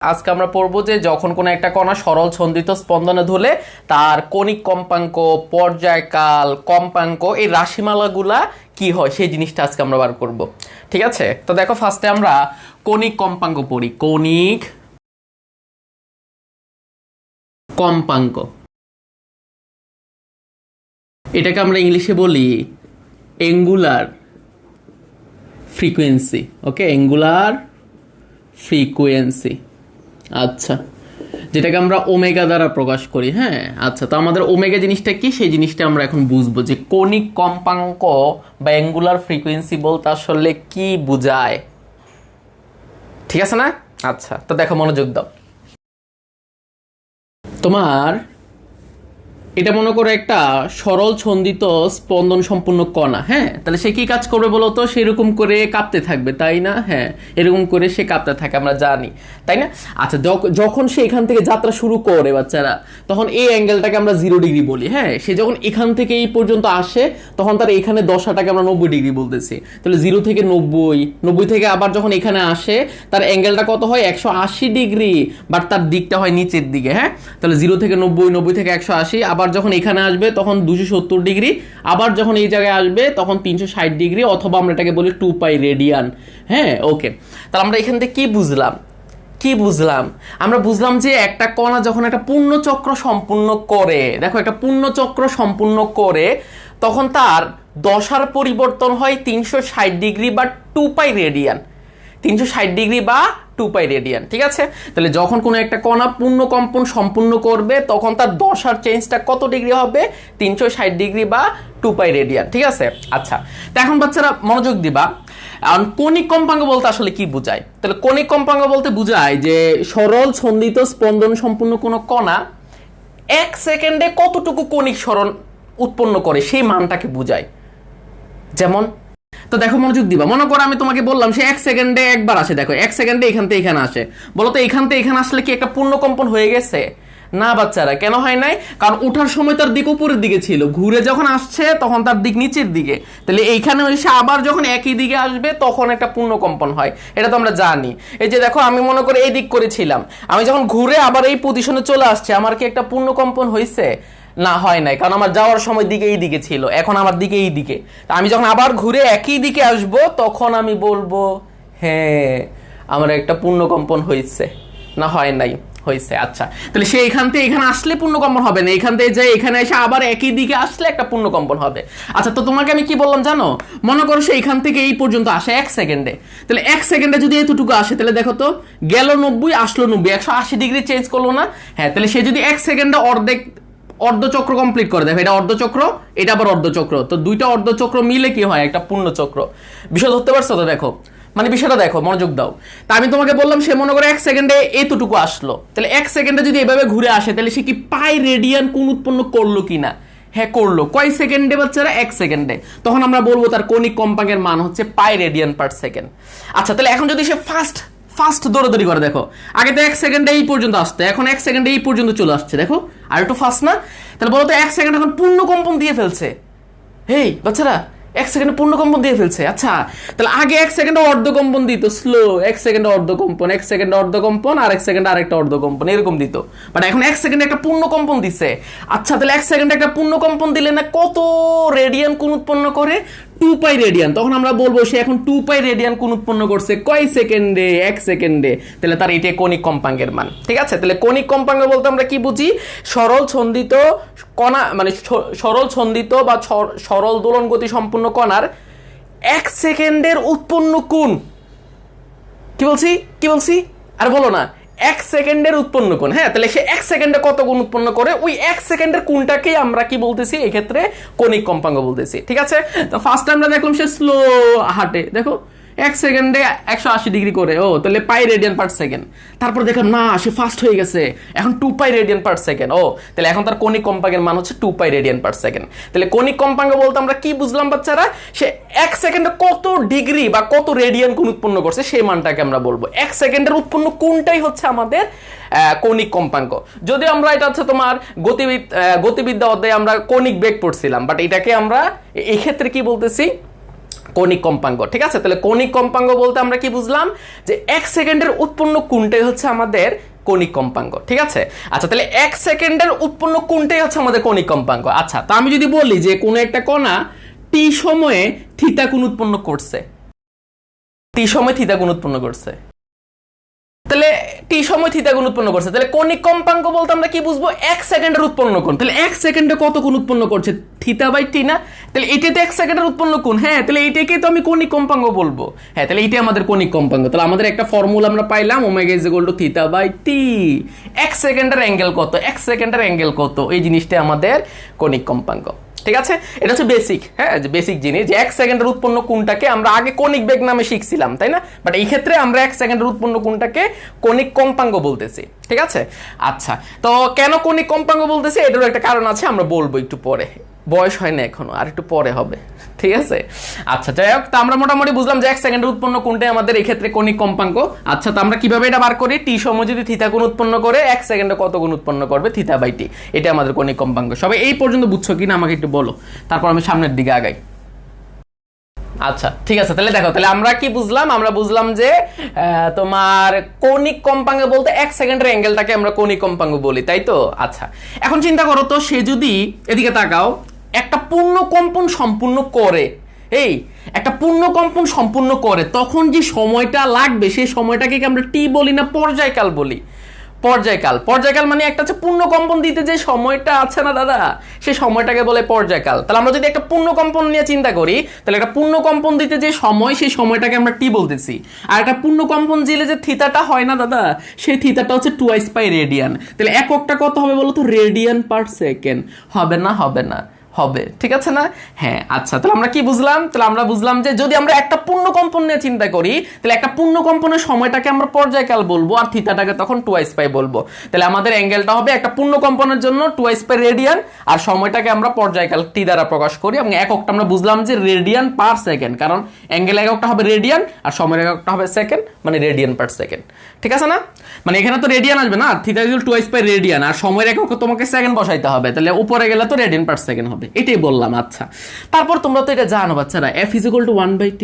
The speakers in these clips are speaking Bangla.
আজকে আমরা পড়বো যে যখন কোনো একটা কণা সরল ছন্দিত স্পন্দনে ধুলে তার কণিক কম্পাঙ্ক, পর্যায়কাল, কম্পাঙ্ক এই রাশিমালাগুলা কি হয় সেই জিনিসটা আজকে আমরা বার করব। ঠিক আছে, তো দেখো ফার্স্টে আমরা কণিক কম্পাঙ্ক পড়ি। কণিক কম্পাঙ্ক এটাকে আমরা ইংলিশে বলি অ্যাঙ্গুলার ফ্রিকোয়েন্সি। ওকে, অ্যাঙ্গুলার ফ্রিকোয়েন্সি। আচ্ছা, যেটাকে আমরা ওমেগা দ্বারা প্রকাশ করি। হ্যাঁ, আচ্ছা, তো আমাদের ওমেগা জিনিসটা কি সেই জিনিসটা আমরা এখন বুঝবো যে কণিক কম্পাঙ্ক বা অ্যাঙ্গুলার ফ্রিকোয়েন্সি বলতে আসলে কি বোঝায়। ঠিক আছে না? আচ্ছা, তো দেখো মনোযোগ দাও। তোমার এটা মনে করো একটা সরল ছন্দিত স্পন্দন সম্পূর্ণ কণা। হ্যাঁ, তাহলে সে কি কাজ করবে বলো তো? সেরকম করে কাঁপতে থাকবে, তাই না? হ্যাঁ, এরকম করে সে কাঁপতে থাকে, আমরা জানি, তাই না? আচ্ছা, যখন সে এখান থেকে যাত্রা শুরু করে বাচ্চারা, তখন এই অ্যাঙ্গেলটাকে আমরা 0 ডিগ্রি বলি। হ্যাঁ, সে যখন এখান থেকে এই পর্যন্ত আসে তখন তার এখানে দশাটাকে আমরা 90 ডিগ্রি বলতেছি। তাহলে 0 থেকে 90 থেকে আবার যখন এখানে আসে তার অ্যাঙ্গেলটা কত হয়? 180 ডিগ্রি, বাট তার দিকটা হয় নিচের দিকে। হ্যাঁ, তাহলে 0 থেকে 90 থেকে 180, আবার যখন এখানে আসবে তখন 270 ডিগ্রি, আবার যখন এই জায়গায় আসবে তখন 360 ডিগ্রি, অথবা আমরা এটাকে বলি 2 পাই রেডিয়ান। হ্যাঁ, ওকে, তাহলে আমরা এখান থেকে কি বুঝলাম? আমরা বুঝলাম যে একটা কণা যখন একটা পূর্ণচক্র সম্পূর্ণ করে, দেখো একটা পূর্ণচক্র সম্পূর্ণ করে তখন তার দশার পরিবর্তন হয় 360 ডিগ্রি বা 2 পাই রেডিয়ান। 360 ডিগ্রি বা 2 পাই রেডিয়ান। ঠিক আছে, তাহলে যখন কোনো একটা কণা পূর্ণ কম্পন সম্পূর্ণ করবে তখন তার দশার চেঞ্জটা কত ডিগ্রি হবে? 360 ডিগ্রি বা 2 পাই রেডিয়ান। ঠিক আছে, আচ্ছা, তো এখন বাচ্চারা মনোযোগ দিবা। কণিক কম্পাঙ্ক বলতে আসলে কি বোঝায়? তাহলে কণিক কম্পাঙ্ক বলতে বোঝায় যে সরল ছন্দিত স্পন্দন সম্পূর্ণ কোনো কণা 1 সেকেন্ডে কতটুকু কণিক সরণ উৎপন্ন করে সেই মানটাকে বোঝায়। যেমন, তো দেখো মনোযোগ দিবা, মনে করো আমি তোমাকে বললাম সে 1 সেকেন্ডে একবার আসে। দেখো 1 সেকেন্ডে এখান থেকে এখানে আসে, বলো তো এখান থেকে এখানে আসলে কি একটা পূর্ণ কম্পন হয়ে গেছে? না বাচ্চারা, কেন হয় নাই? কারণ ওঠার সময় তার দিক উপরের দিকে ছিল, ঘুরে যখন আসছে তখন তার দিক নিচের দিকে। তাহলে এইখানে এসে আবার যখন একই দিকে আসবে তখন একটা পূর্ণ কম্পন হয়, এটা তো আমরা জানি। এই যে দেখো আমি মনে করি এই দিক করেছিলাম, আমি যখন ঘুরে আবার এই পজিশনে চলে আসছে, আমার কি একটা পূর্ণ কম্পন হয়েছে? না, হয় নাই, কারণ আমার যাওয়ার সময় দিকে এই দিকে ছিল, এখন আমার দিকে এই দিকে। তা আমি যখন আবার ঘুরে একই দিকে আসব তখন আমি বলবো হ্যাঁ আমার একটা পূর্ণকম্পন হয়েছে। না, হয় নাই, হয়েছে। আচ্ছা, তাহলে সে এখান থেকে এখানে আসলে পূর্ণকম্পন হবে না, এখান থেকে যাই এখানে এসে আবার একই দিকে আসলে একটা পূর্ণকম্পন হবে। আচ্ছা, তো তোমাকে আমি কি বললাম জানো? মনে করো সে এখান থেকে এই পর্যন্ত আসে 1 সেকেন্ডে, তাহলে 1 সেকেন্ডে যদি এতটুকু আসে তাহলে দেখো তো গেল 90, আসলো 90, 180 ডিগ্রি চেঞ্জ করলো না? হ্যাঁ, তাহলে সে যদি 1 সেকেন্ডে অর্ধচক্র কমপ্লিট করে, দেখো এটা অর্ধচক্র, এটা আবার অর্ধচক্র, তো দুইটা অর্ধচক্র মিলে কি হয়? একটা পূর্ণচক্র। বিষয় ধরতে পারছো তো? দেখো মানে বিষয়টা দেখো, মনোযোগ দাও। তা আমি তোমাকে বললাম সে মনে করে 1 সেকেন্ডে এতটুকু আসলো, তাহলে 1 সেকেন্ডে যদি এভাবে ঘুরে আসে তাহলে সে কি পাই রেডিয়ান কোণ উৎপন্ন করলো কিনা? হ্যাঁ, করলো। কয় সেকেন্ডে বাচ্চারা? 1 সেকেন্ডে। তখন আমরা বলবো তার কণিক কম্পাঙ্কের মান হচ্ছে পাই রেডিয়ান পার সেকেন্ড। আচ্ছা, তাহলে এখন যদি সে ফাস্ট দৌড়াদৌড়ি করে, দেখো আগে তো 1 সেকেন্ডে এই পর্যন্ত আসতে, এখন 1 সেকেন্ডে এই পর্যন্ত চলে আসছে, দেখো আর একটু ফাস্ট না? তাহলে বলো তো 1 সেকেন্ড এখন পূর্ণ কম্পন দিয়ে ফেলছে। হেই বাচ্চারা, 1 সেকেন্ডে পূর্ণ কম্পন দিয়ে ফেলছে। আচ্ছা, তাহলে আগে 1 সেকেন্ডে অর্ধকম্পন দিত, স্লো, 1 সেকেন্ডে অর্ধকম্পন, 1 সেকেন্ডে অর্ধকম্পন, আর 1 সেকেন্ডে আরেকটা অর্ধকম্পন, এরকম দিত। বাট এখন 1 সেকেন্ডে একটা পূর্ণ কম্পন দিছে। আচ্ছা, তাহলে 1 সেকেন্ডে একটা পূর্ণ কম্পন দিলে না কত রেডিয়ান কোণ উৎপন্ন করে? 2 পাই রেডিয়ান। তখন আমরা বলবো সে এখন 2 পাই রেডিয়ান কোণ উৎপন্ন করছে কয় সেকেন্ডে? 1 সেকেন্ডে। তাহলে তার এটাই কণিক কম্পাঙ্কের মান। ঠিক আছে, তাহলে কণিক কম্পাঙ্ক বলতে আমরা কি বুঝি? সরল ছন্দিত কণা, মানে সরল ছন্দিত বা সরল দোলন গতি সম্পূর্ণ কণার 1 সেকেন্ডের উৎপন্ন কোণ। কি বলছি আর বলো না? 1 সেকেন্ডের উৎপন্ন কোণ। হ্যাঁ, তাহলে সে 1 সেকেন্ডে কত কোণ উৎপন্ন করে, ওই 1 সেকেন্ডের কোণটাকেই আমরা কি বলতেছি? এক্ষেত্রে কণিক কম্পাঙ্ক বলতেছি। ঠিক আছে, তো ফার্স্ট আমরা দেখলাম সে স্লো হাঁটে, দেখো 1 সেকেন্ডে 180 ডিগ্রি করে, ও তাহলে পাই রেডিয়ান পার সেকেন্ড। তারপর দেখলাম না সে ফাস্ট হয়ে গেছে, এখন 2 পাই রেডিয়ান পার সেকেন্ড। ও তাহলে এখন তার কণিক কম্পাঙ্কের মান হচ্ছে 2 পাই রেডিয়ান পার সেকেন্ড। তাহলে কণিক কম্পাঙ্ক বলতে আমরা কি বুঝলাম বাচ্চারা? সে 1 সেকেন্ডে কত ডিগ্রি বা কত রেডিয়ান কোণ উৎপন্ন করছে সেই মানটাকে আমরা বলবো। 1 সেকেন্ডের উৎপন্ন কোণটাই হচ্ছে আমাদের কণিক কম্পাঙ্ক। যদিও আমরা এটা হচ্ছে তোমার গতিবিদ্যা অধ্যায়ে আমরা কণিক বেগ পড়ছিলাম, বাট এটাকে আমরা এই ক্ষেত্রে কি বলতেছি? কৌণিক কম্পাঙ্ক, ঠিক আছে? তাহলে কৌণিক কম্পাঙ্ক বলতে আমরা কি বুঝলাম, যে 1 সেকেন্ডের উৎপন্ন কোণটাই হচ্ছে আমাদের কৌণিক কম্পাঙ্ক, ঠিক আছে? আচ্ছা, তাহলে 1 সেকেন্ডের উৎপন্ন কোণটাই হচ্ছে আমাদের কৌণিক কম্পাঙ্ক। আচ্ছা, তা আমি যদি বলি যে কোনো একটা কণা টি সময়ে থিটা কোণ উৎপন্ন করছে, টি সময় থিটা কোণ উৎপন্ন করছে, তাহলে টি সময় থিটা কোণ উৎপন্ন করছে, তাহলে কৌণিক কম্পাঙ্ক বলতে আমরা কি বুঝবো, 1 সেকেন্ডের উৎপন্ন কোণ। তাহলে 1 সেকেন্ডে কত কোণ উৎপন্ন করছে, থিটা বাই টি না? তাহলে এটা তো 1 সেকেন্ডের উৎপন্ন কোণ, হ্যাঁ, তাহলে এইটাকে তো আমি কৌণিক কম্পাঙ্ক বলবো। হ্যাঁ, তাহলে এইটাই আমাদের কৌণিক কম্পাঙ্ক। তাহলে আমাদের একটা ফর্মুলা আমরা পাইলাম, omega is equal to theta by T. 1 সেকেন্ডের অ্যাঙ্গেল কত, 1 সেকেন্ডের অ্যাঙ্গেল কত, এই জিনিসটা আমাদের কৌণিক কম্পাঙ্ক, ঠিক আছে? এটা হচ্ছে বেসিক, হ্যাঁ, যে বেসিক জিনিস, যে 1 সেকেন্ডের উৎপন্ন কোণটাকে আমরা আগে কৌণিক বেগ নামে শিখছিলাম, তাই না? বাট এই ক্ষেত্রে আমরা 1 সেকেন্ডের উৎপন্ন কোণটাকে কৌণিক কম্পাঙ্ক বলতেছি, ঠিক আছে? আচ্ছা, তো কেন কৌণিক কম্পাঙ্ক বলতেছি, এটারও একটা কারণ আছে, আমরা বলবো একটু পরে, বয়স হয় না এখনো, আর একটু পরে হবে, ঠিক আছে? আচ্ছা, যাই হোক, তো আমরা মোটামুটি বুঝলাম যে 1 সেকেন্ডের উৎপন্ন কোণটাই আমাদের এই ক্ষেত্রে কৌণিক কম্পাঙ্ক। আচ্ছা, তো আমরা কিভাবে এটা বার করি, টি সময় যদি থিটা কোণ উৎপন্ন করে 1 সেকেন্ডে কত কোণ উৎপন্ন করবে, থিটা বাই টি, এটা আমাদের কৌণিক কম্পাঙ্ক। সবাই এই পর্যন্ত বুঝছো কিনা আমাকে একটু বলো, তারপর আমি সামনের দিকে আগাই। আচ্ছা, ঠিক আছে, তাহলে দেখো, তাহলে আমরা কি বুঝলাম, আমরা বুঝলাম যে তোমার কৌণিক কম্পাঙ্ক বলতে 1 সেকেন্ডের অ্যাঙ্গেলটাকে আমরা কৌণিক কম্পাঙ্ক বলি, তাই তো? আচ্ছা, এখন চিন্তা করো তো, সে যদি এদিকে তাকাও, একটা পূর্ণ কম্পন সম্পূর্ণ করে, এই একটা পূর্ণ কম্পন সম্পূর্ণ করে, তখন যে সময়টা লাগবে সেই সময়টাকে কি আমরা টি বলি না পর্যায়কাল বলি? পর্যায়কাল। পর্যায়কাল মানে একটা হচ্ছে পূর্ণ কম্পন দিতে যে সময়টা আছে না দাদা, সেই সময়টাকে বলে পর্যায়কাল। তাহলে আমরা যদি একটা পূর্ণ কম্পন নিয়ে চিন্তা করি, তাহলে একটা পূর্ণ কম্পন দিতে যে সময়, সেই সময়টাকে আমরা টি বলতেছি। আর একটা পূর্ণ কম্পন দিলে যে থিতাটা হয় না দাদা, সেই থিতাটা হচ্ছে 2π রেডিয়ান। তাহলে এককটা কত হবে বলো তো, রেডিয়ান পার সেকেন্ড। হবে না? হবে না, হবে, ঠিক আছে না? হ্যাঁ, আচ্ছা, তাহলে আমরা কি বুঝলাম, তাহলে আমরা বুঝলাম যে যদি আমরা একটা পূর্ণ কম্পন নিয়ে চিন্তা করি, তাহলে একটা পূর্ণ কম্পনের সময়টাকে আমরা পর্যায়কাল বলবো, আর থিতাটাকে তখন 2π বলবো। তাহলে আমাদের অ্যাঙ্গেলটা হবে একটা পূর্ণ কম্পনের জন্য 2π রেডিয়ান, আর সময়টাকে আমরা পর্যায়কাল টি দ্বারা প্রকাশ করি, এবং এককটা আমরা বুঝলাম যে রেডিয়ান পার সেকেন্ড, কারণ অ্যাঙ্গেল এককটা হবে রেডিয়ান আর সময়ের এককটা হবে সেকেন্ড, মানে রেডিয়ান পার সেকেন্ড, ঠিক আছে না? মানে এখানে তো রেডিয়ান আসবে না, থিটা ইকুয়াল 2π রেডিয়ান, আর সময়ের একক তোমাকে সেকেন্ড বসাইতে হবে, তাহলে উপরে গেলে তো রেডিয়ান পার সেকেন্ড হবে, এটাই বললাম। আচ্ছা, তারপর তোমরা তো এটা জানো বাচ্চারা, f is equal two 1/t,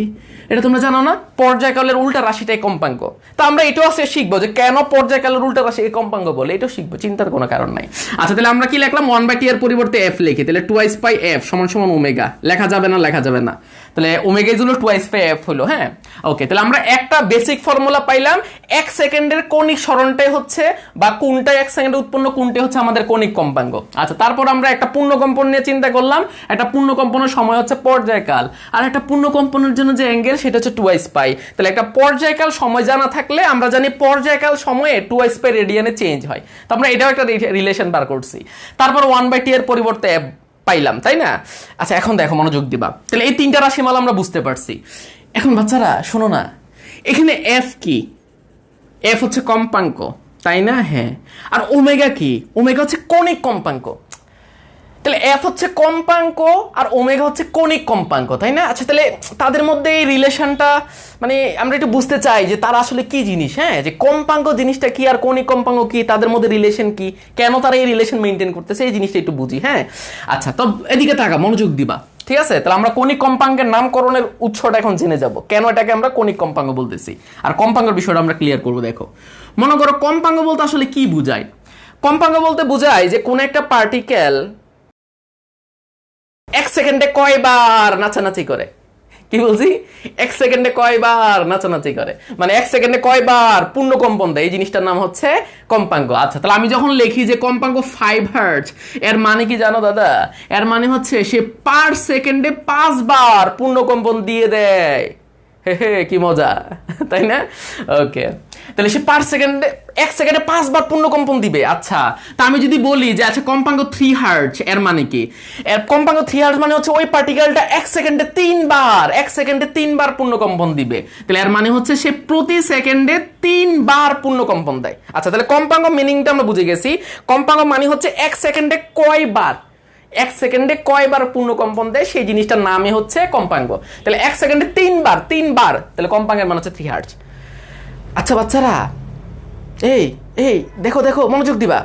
এটা তোমরা জানো না? পর্যায়কালের উল্টা রাশিটাই কম্পাঙ্ক। তো আমরা এটাও আসলে শিখবো যে কেন পর্যায়কালের উল্টা রাশি কম্পাঙ্ক বলে, এটাও শিখবো, চিন্তার কোনো কারণ নাই। আচ্ছা, তাহলে আমরা কি লিখলাম, 1/t এর পরিবর্তে f লিখি, তাহলে 2πf সমান সমান ওমেগা, লেখা যাবে না? লেখা যাবে না, তাহলে ওমেগা ইজ হলো 2πf হলো, হ্যাঁ, ওকে। তাহলে আমরা একটা বেসিক ফর্মুলা পাইলাম, 1 সেকেন্ডের কৌণিক সরণটাই হচ্ছে, বা কোণটাই 1 সেকেন্ডে উৎপন্ন কোণটাই হচ্ছে আমাদের কৌণিক কম্পাঙ্ক। আচ্ছা, তারপর আমরা একটা পূর্ণ কম্পন নিয়ে চিন্তা করলাম, একটা পূর্ণ কম্পনের সময় হচ্ছে পর্যায়কাল, আর একটা পূর্ণ কম্পনের জন্য যে অ্যাঙ্গেল সেটা হচ্ছে 2π। তাহলে একটা পর্যায়কাল সময় জানা থাকলে আমরা জানি পর্যায়কাল সময়ে 2π রেডিয়ানে চেঞ্জ হয়, তো আমরা এটাও একটা রিলেশন বার করছি। তারপর 1/t এর পরিবর্তে পাইলাম, তাই না? আচ্ছা, এখন দেখো, মনোযোগ দিবা, তাহলে এই তিনটা রাশিমালা আমরা বুঝতে পারছি। এখন বাচ্চারা শোনো না, এখানে এফ কি? এফ হচ্ছে কম্পাঙ্ক, তাই না? হ্যাঁ। আর ওমেগা কি? ওমেগা হচ্ছে কৌণিক কম্পাঙ্ক। তাহলে এফ হচ্ছে কম্পাঙ্ক আর ওমেগা হচ্ছে কৌণিক কম্পাঙ্ক, তাই না? আচ্ছা, তাহলে তাদের মধ্যে এই রিলেশনটা মানে আমরা একটু বুঝতে চাই যে তারা আসলে কি জিনিস, হ্যাঁ, যে কম্পাঙ্ক জিনিসটা কি আর কৌণিক কম্পাঙ্ক কি, তাদের মধ্যে রিলেশন কি, কেন তারা এই রিলেশন মেনটেন করতেছে, এই জিনিসটা একটু বুঝি, হ্যাঁ। আচ্ছা, তো এদিকে থাকা, মনোযোগ দিবা, ঠিক আছে? তাহলে আমরা কৌণিক কম্পাঙ্কের নামকরণের উৎসটা এখন জেনে যাব, কেন এটাকে আমরা কৌণিক কম্পাঙ্ক বলতেছি, আর কম্পাঙ্কের বিষয়টা আমরা ক্লিয়ার করবো। দেখো, মনে করো কম্পাঙ্ক বলতে আসলে কি বুঝায়? কম্পাঙ্ক বলতে বোঝায় যে কোন একটা পার্টিকেল 1 সেকেন্ডে কয়বার নাচানাচি করে। কি বলছি? 1 সেকেন্ডে কয়বার নাচানাচি করে, মানে 1 সেকেন্ডে কয়বার পূর্ণ কম্পন দেয়, এই জিনিসটার নাম হচ্ছে কম্পাঙ্ক। আচ্ছা, তাহলে আমি যখন লিখি যে কম্পাঙ্ক 5 হার্টজ, এর মানে কি জানো দাদা? এর মানে হচ্ছে সে পার সেকেন্ডে 5 বার পূর্ণ কম্পন দিয়ে দেয়। হে হে, কি মজা, তাই না? ওকে, তাহলে সে পার সেকেন্ডে 1 সেকেন্ডে 5 বার পূর্ণ কম্পন দিবে। আচ্ছা, তা আমি যদি বলি যে আচ্ছা কম্পাঙ্ক 3 হার্টজ, এর মানে কি? এর কম্পাঙ্ক 3 হার্টজ মানে হচ্ছে ওই পার্টিকেলটা 1 সেকেন্ডে 3 বার পূর্ণ কম্পন দিবে। তাহলে এর মানে হচ্ছে সে প্রতি সেকেন্ডে 3 বার পূর্ণ কম্পন দেয়। আচ্ছা, তাহলে কম্পাঙ্ক মিনিংটা আমরা বুঝে গেছি। কম্পাঙ্ক মানে হচ্ছে 1 সেকেন্ডে কয়বার, 1 সেকেন্ডে কয়বার পূর্ণ কম্পন দেয়, সেই জিনিসটার নামই হচ্ছে কম্পাঙ্ক। তাহলে 1 সেকেন্ডে 3 বার, তাহলে কম্পাঙ্কের মান হচ্ছে 3 হার্টজ। আচ্ছা বাচ্চারা, এই এই দেখো দেখো, মনোযোগ দিবা,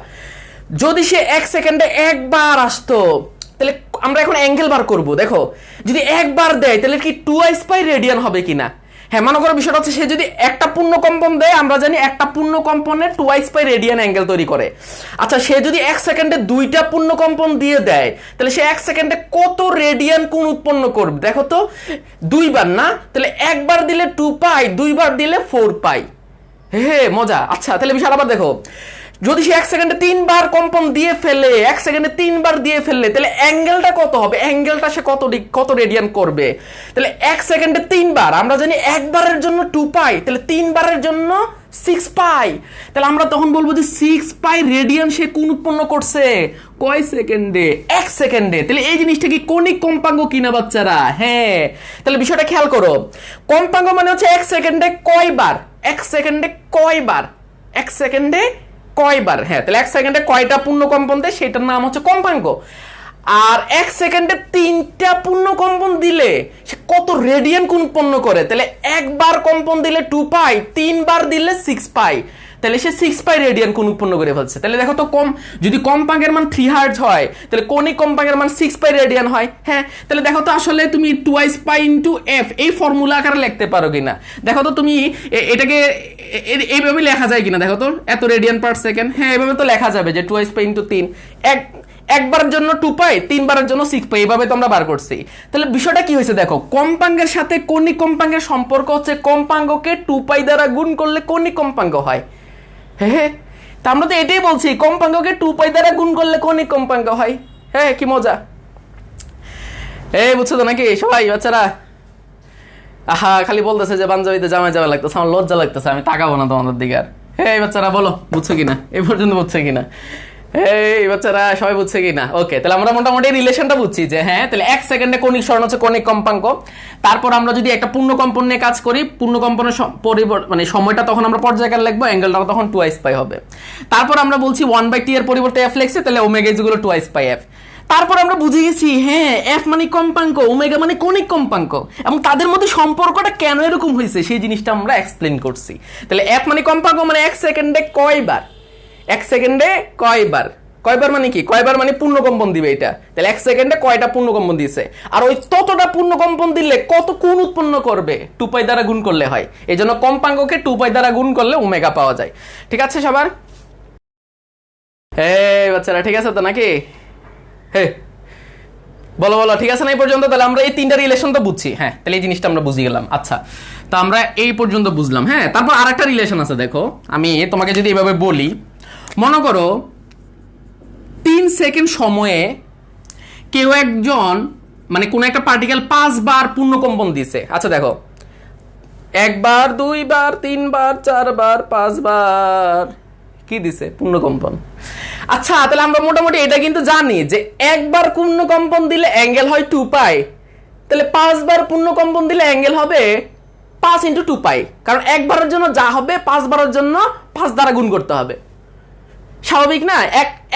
যদি সে 1 সেকেন্ডে একবার আসতো, তাহলে আমরা এখন অ্যাঙ্গেল বার করব। দেখো যদি একবার দেয় তাহলে কি 2i পাই রেডিয়ান হবে কিনা। হ্যাঁ, মনে করো বিষয়টা হচ্ছে সে যদি একটা পূর্ণ কম্পন দেয়, আমরা জানি একটা পূর্ণ কম্পনে 2i পাই রেডিয়ান অ্যাঙ্গেল তৈরি করে। আচ্ছা, সে যদি 1 সেকেন্ডে 2টা পূর্ণ কম্পন দিয়ে দেয় তাহলে সে 1 সেকেন্ডে কত রেডিয়ান কোণ উৎপন্ন করবে দেখো তো। 2বার না, তাহলে একবার দিলে 2 পাই, 2বার দিলে 4 পাই। হে মজা। আচ্ছা তাহলে বিষয় আবার দেখো, যদি সে 1 সেকেন্ডে 3বার কম্পন দিয়ে ফেলে, 1 সেকেন্ডে 3বার দিয়ে ফেললে তাহলে অ্যাঙ্গেলটা কত হবে, অ্যাঙ্গেলটা সে কত রেডিয়ান করবে। তাহলে 1 সেকেন্ডে 3বার, আমরা জানি একবারের জন্য 2 পাই, তাহলে 3বারের জন্য 6 পাই। তাহলে আমরা তখন বলবো যে 6 পাই রেডিয়ান সে কোণ উৎপন্ন করছে কয় সেকেন্ডে, 1 সেকেন্ডে। তাহলে এই জিনিসটা কি কৌণিক কম্পাঙ্ক কিনা বাচ্চারা? হ্যাঁ, তাহলে বিষয়টা খেয়াল করো, কম্পাঙ্ক মানে হচ্ছে 1 সেকেন্ডে কয়বার, 1 সেকেন্ডে কয়বার, 1 সেকেন্ডে কয়বার। হ্যাঁ, তাহলে 1 সেকেন্ডে কয়টা পূর্ণ কম্পন দেয় সেটার নাম হচ্ছে কম্পাঙ্ক। আর 1 সেকেন্ডে 3টা পূর্ণ কম্পন দিলে সে কত রেডিয়ান কোণ উৎপন্ন করে। তাহলে একবার কম্পন দিলে 2 পাই, 3বার দিলে 6 পাই, তাহলে সে 6 পাই রেডিয়ান কোণ উৎপন্ন করে ফেলছে। তাহলে দেখো তো যদি কম্পাঙ্কের মান 3 হার্টজ হয় তাহলে কৌণিক কম্পাঙ্কের মান 6 পাই রেডিয়ান হয়। হ্যাঁ, তাহলে দেখো তো আসলে তুমি 2i পাই ইনটু f এই ফর্মুলা আকারে লিখতে পারো কিনা। দেখো তো তুমি এটাকে এইভাবে লেখা যায় কিনা, দেখো তো এত রেডিয়ান পার সেকেন্ড। হ্যাঁ, এইভাবে তো লেখা যাবে যে 2i পাই ইনটু 3, একবারের জন্য 2 পাই, 3বারের জন্য 6 পাই, এইভাবে তো আমরা বার করছি। তাহলে বিষয়টা কি হয়েছে দেখো, কম্পাঙ্কের সাথে কৌণিক কম্পাঙ্কের সম্পর্ক হচ্ছে কম্পাঙ্ককে 2 পাই দ্বারা গুণ করলে কৌণিক কম্পাঙ্ক হয়। হ্যাঁ, তা আমরা তো এটাই বলছি, কম্পাঙ্ককে 2 পাই দ্বারা গুণ করলে কৌণিক কম্পাঙ্ক হয়। হ্যাঁ, কি মজা। এই বুঝছো তো নাকি সবাই বাচ্চারা? আহা, খালি বলতেছে যে পাঞ্জাবিতে জামাই যাওয়া লাগতেছে, আমার লজ্জা লাগতেছে, আমি তাকাবো না তোমাদের দিকে আর। এই বাচ্চারা বলো বুঝছো কিনা, এই পর্যন্ত বুঝছো কিনা? এই বাচ্চারা সবাই বুঝছে কিনা? ওকে, তাহলে আমরা মোটামুটি রিলেশনটা বুঝছি যে হ্যাঁ, তাহলে 1 সেকেন্ডে কৌণিক সরণ হচ্ছে কৌণিক কম্পাঙ্ক। তারপর আমরা যদি একটা পূর্ণ কম্পন নিয়ে কাজ করি, পূর্ণ কম্পনের মানে সময়টা তখন আমরা পর্যায়কাল লিখবো, অ্যাঙ্গেলটা তখন 2i পাই হবে। তারপর আমরা বলছি 1/t এর পরিবর্তে f লিখছি, তাহলে ওমেগা ইকুয়াল 2i পাই f। তারপর আমরা বুঝে গেছি হ্যাঁ, f মানে কম্পাঙ্ক, ওমেগা মানে কৌণিক কম্পাঙ্ক, এবং তাদের মধ্যে সম্পর্কটা কেন এরকম হয়েছে সেই জিনিসটা আমরা এক্সপ্লেন করছি। তাহলে f মানে কম্পাঙ্ক মানে 1 সেকেন্ডে কয়বার, 1 সেকেন্ডে কয়বার, কয়বার মানে কি, কয়বার মানে পূর্ণ কম্পন দিবে এটা। তাহলে 1 সেকেন্ডে কয়টা পূর্ণ কম্পন দিয়েছে, আর ওই ততটা পূর্ণ কম্পন দিলে কত কোণ উৎপন্ন করবে 2 পাই দ্বারা গুণ করলে হয়। এই জন্য কম্পাঙ্ককে 2 পাই দ্বারা গুণ করলে ওমেগা পাওয়া যায়। ঠিক আছে সবার? এই বাচ্চারা ঠিক আছে তো নাকি? হে বলো বলো, ঠিক আছে না এই পর্যন্ত? তাহলে আমরা এই 3টা রিলেশন তো বুঝছি। হ্যাঁ, তাহলে এই জিনিসটা আমরা বুঝে গেলাম। আচ্ছা, তো আমরা এই পর্যন্ত বুঝলাম। হ্যাঁ, তারপর আরেকটা রিলেশন আছে। দেখো আমি তোমাকে যদি এভাবে বলি, মনে করো 3 সেকেন্ড সময়ে কেউ একজন মানে কোন একটা পার্টিকেল 5 বার পূর্ণ কম্পন দিছে। আচ্ছা দেখো, 1 বার, 2 বার, 3 বার, 4 বার, 5 বার কি দিছে পূর্ণ কম্পন। আচ্ছা, তাহলে আমরা মোটামুটি এটা কিন্তু জানি যে একবার পূর্ণ কম্পন দিলে অ্যাঙ্গেল হয় 2 পাই, তাহলে 5 বার পূর্ণ কম্পন দিলে অ্যাঙ্গেল হবে 5 × 2 পাই, কারণ একবারের জন্য যা হবে 5 বারের জন্য 5 দ্বারা গুণ করতে হবে। স্বাভাবিক না?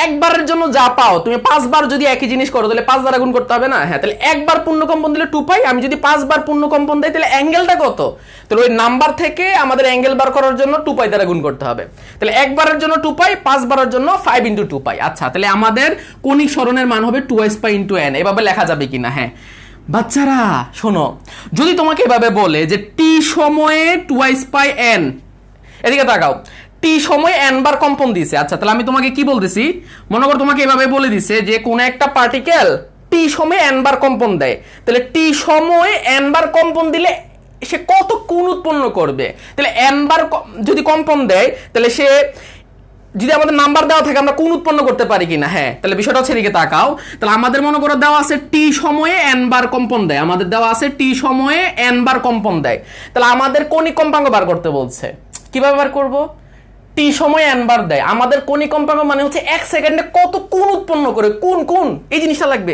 একবারের জন্য যা পাও তুমি 5 বার যদি একই জিনিস করো তাহলে 5 দ্বারা গুণ করতে হবে না? হ্যাঁ, তাহলে একবার পূর্ণ কম্পন দিলে 2 পাই, আমি যদি 5 বার পূর্ণ কম্পন দেই তাহলে অ্যাঙ্গেলটা কত? তাহলে ওই নাম্বার থেকে আমাদের অ্যাঙ্গেল বার করার জন্য 2 পাই দ্বারা গুণ করতে হবে। তাহলে একবারের জন্য 2 পাই, 5 বারের জন্য 5 × 2 পাই। আচ্ছা, তাহলে আমাদের কৌণিক সরণের মান হবে 2i পাই × n। এভাবে লেখা যাবে কিনা? হ্যাঁ বাচ্চারা শোনো, যদি তোমাকে এভাবে বলে যে t সময়ে 2i পাই n, এদিকে তাকাও, টি সময় n বার কম্পন দিছে। আচ্ছা, তাহলে আমি তোমাকে কি বলতেছি, মনে করো তোমাকে এভাবে বলে দিছে যে কোন একটা পার্টিকেল টি সময় n বার কম্পন দেয়, তাহলে টি সময় n বার কম্পন দিলে সে কত কোণ উৎপন্ন করবে। তাহলে n বার যদি কম্পন দেয় তাহলে সে, যদি আমাদের নাম্বার দেওয়া থাকে আমরা কোণ উৎপন্ন করতে পারি কিনা। হ্যাঁ, তাহলে বিষয়টা হচ্ছে এদিকে তাকাও, তাহলে আমাদের মনে করো দেওয়া আছে টি সময়ে n বার কম্পন দেয়, আমাদের দেওয়া আছে টি সময়ে n বার কম্পন দেয়, তাহলে আমাদের কৌণিক কম্পাঙ্ক বার করতে বলছে। কিভাবে বার করব? টি সময় n বার দেয়, আমাদের কৌণিক কম্পাঙ্ক মানে হচ্ছে 1 সেকেন্ডে কত কোণ উৎপন্ন করে, কোণ এই জিনিসটা লাগবে।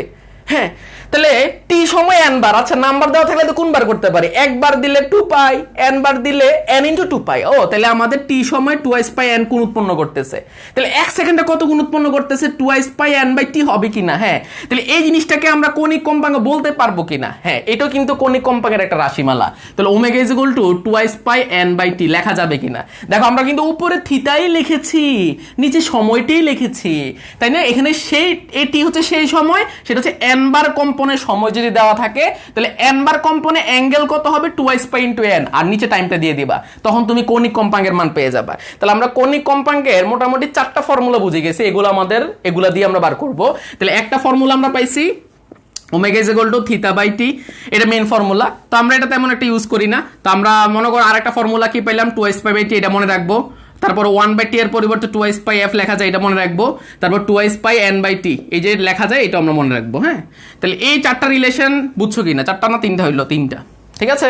হ্যাঁ, তাহলে টি সময় n বার, আচ্ছা নাম্বার দেওয়া থাকলে তো কোন বার করতে পারি, একবার দিলে 2 পাই, n বার দিলে n ইনটু 2 পাই। ও তাহলে আমাদের টি সময় 2s পাই n কোণ উৎপন্ন করতেছে, তাহলে 1 সেকেন্ডে কত গুণ উৎপন্ন করতেছে, 2s পাই n বাই টি হবে কিনা। হ্যাঁ, তাহলে এই জিনিসটাকে আমরা কৌণিক কম্পাঙ্ক বলতে পারবো কিনা। হ্যাঁ, এটাও কিন্তু কৌণিক কম্পাঙ্কের একটা রাশিমালা। তাহলে omega is equal to 2s pi n by T লেখা যাবে কিনা। দেখো আমরা কিন্তু উপরে থিতাই লিখেছি, নিচে সময়টাই লিখেছি, তাই না। এখানে সেই এটি হচ্ছে সেই সময়, সেটা হচ্ছে n বার কম্পনের সময় যদি দেওয়া থাকে, তাহলে n বার কম্পনে অ্যাঙ্গেল কত হবে, 2s পাই ইনটু n, আর নিচে টাইমটা দিয়ে দিবা, তখন তুমি কৌণিক কম্পাঙ্কের মান পেয়ে যাবা। তাহলে আমরা কৌণিক কম্পাঙ্কের মোটামুটি 4টা ফর্মুলা বুঝে গেছি, এগুলা দিয়ে আমরা বার করব। তাহলে একটা ফর্মুলা আমরা পাইছি omega is equal to theta by T, এটা মেইন ফর্মুলা। তো আমরা এটা তেমন একটা ইউজ করি না, তো আমরা মনে করো আরেকটা ফর্মুলা কি পাইলাম, 2s পাই বাই টি, এটা মনে রাখবো। তারপর 1 বাই টি এর পরিবর্তে 2s পাই f লেখা যায়, এটা মনে রাখবো। তারপর 2s পাই n বাই টি, এই যে লেখা যায়, এটা আমরা মনে রাখবো। হ্যাঁ, তাহলে এই 4টা রিলেশন বুঝছো কিনা, 4টা না 3টা হইলো, 3টা, ঠিক আছে।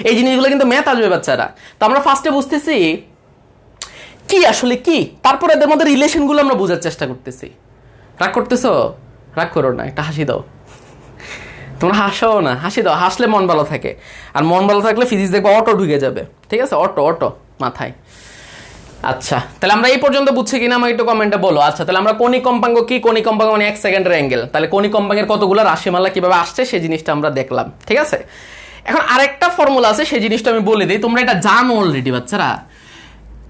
এই জিনিসগুলো কিন্তু ম্যাথ আসবে বাচ্চারা। তো আমরা ফার্স্টে বুঝতেছি কি আসলে কি, তারপর এদের মধ্যে রিলেশনগুলো আমরা বোঝার চেষ্টা করতেছি। রাগ করতেছো, রাগ করো না, একটা হাসি দাও। তোমরা হাসো না, হাসি দাও, হাসলে মন ভালো থাকে, আর মন ভালো থাকলে ফিজিক্স দেখবে অটো ঢুকে যাবে, ঠিক আছে, অটো অটো মাথায়। আচ্ছা, তাহলে আমরা এই পর্যন্ত বুঝছি কিনা আমাকে একটু কমেন্টে বলো। আচ্ছা, তাহলে আমরা কৌণিক কম্পাঙ্ক কি, কৌণিক কম্পাঙ্ক মানে 1 সেকেন্ডের অ্যাঙ্গেল, তাহলে কৌণিক কম্পাঙ্কের কতগুলো রাশিমালা কিভাবে আসছে সেই জিনিসটা আমরা দেখলাম, ঠিক আছে। এখন আরেকটা ফর্মুলা আছে, সেই জিনিসটা আমি বলে দিই, তোমরা এটা জানো অলরেডি বাচ্চারা,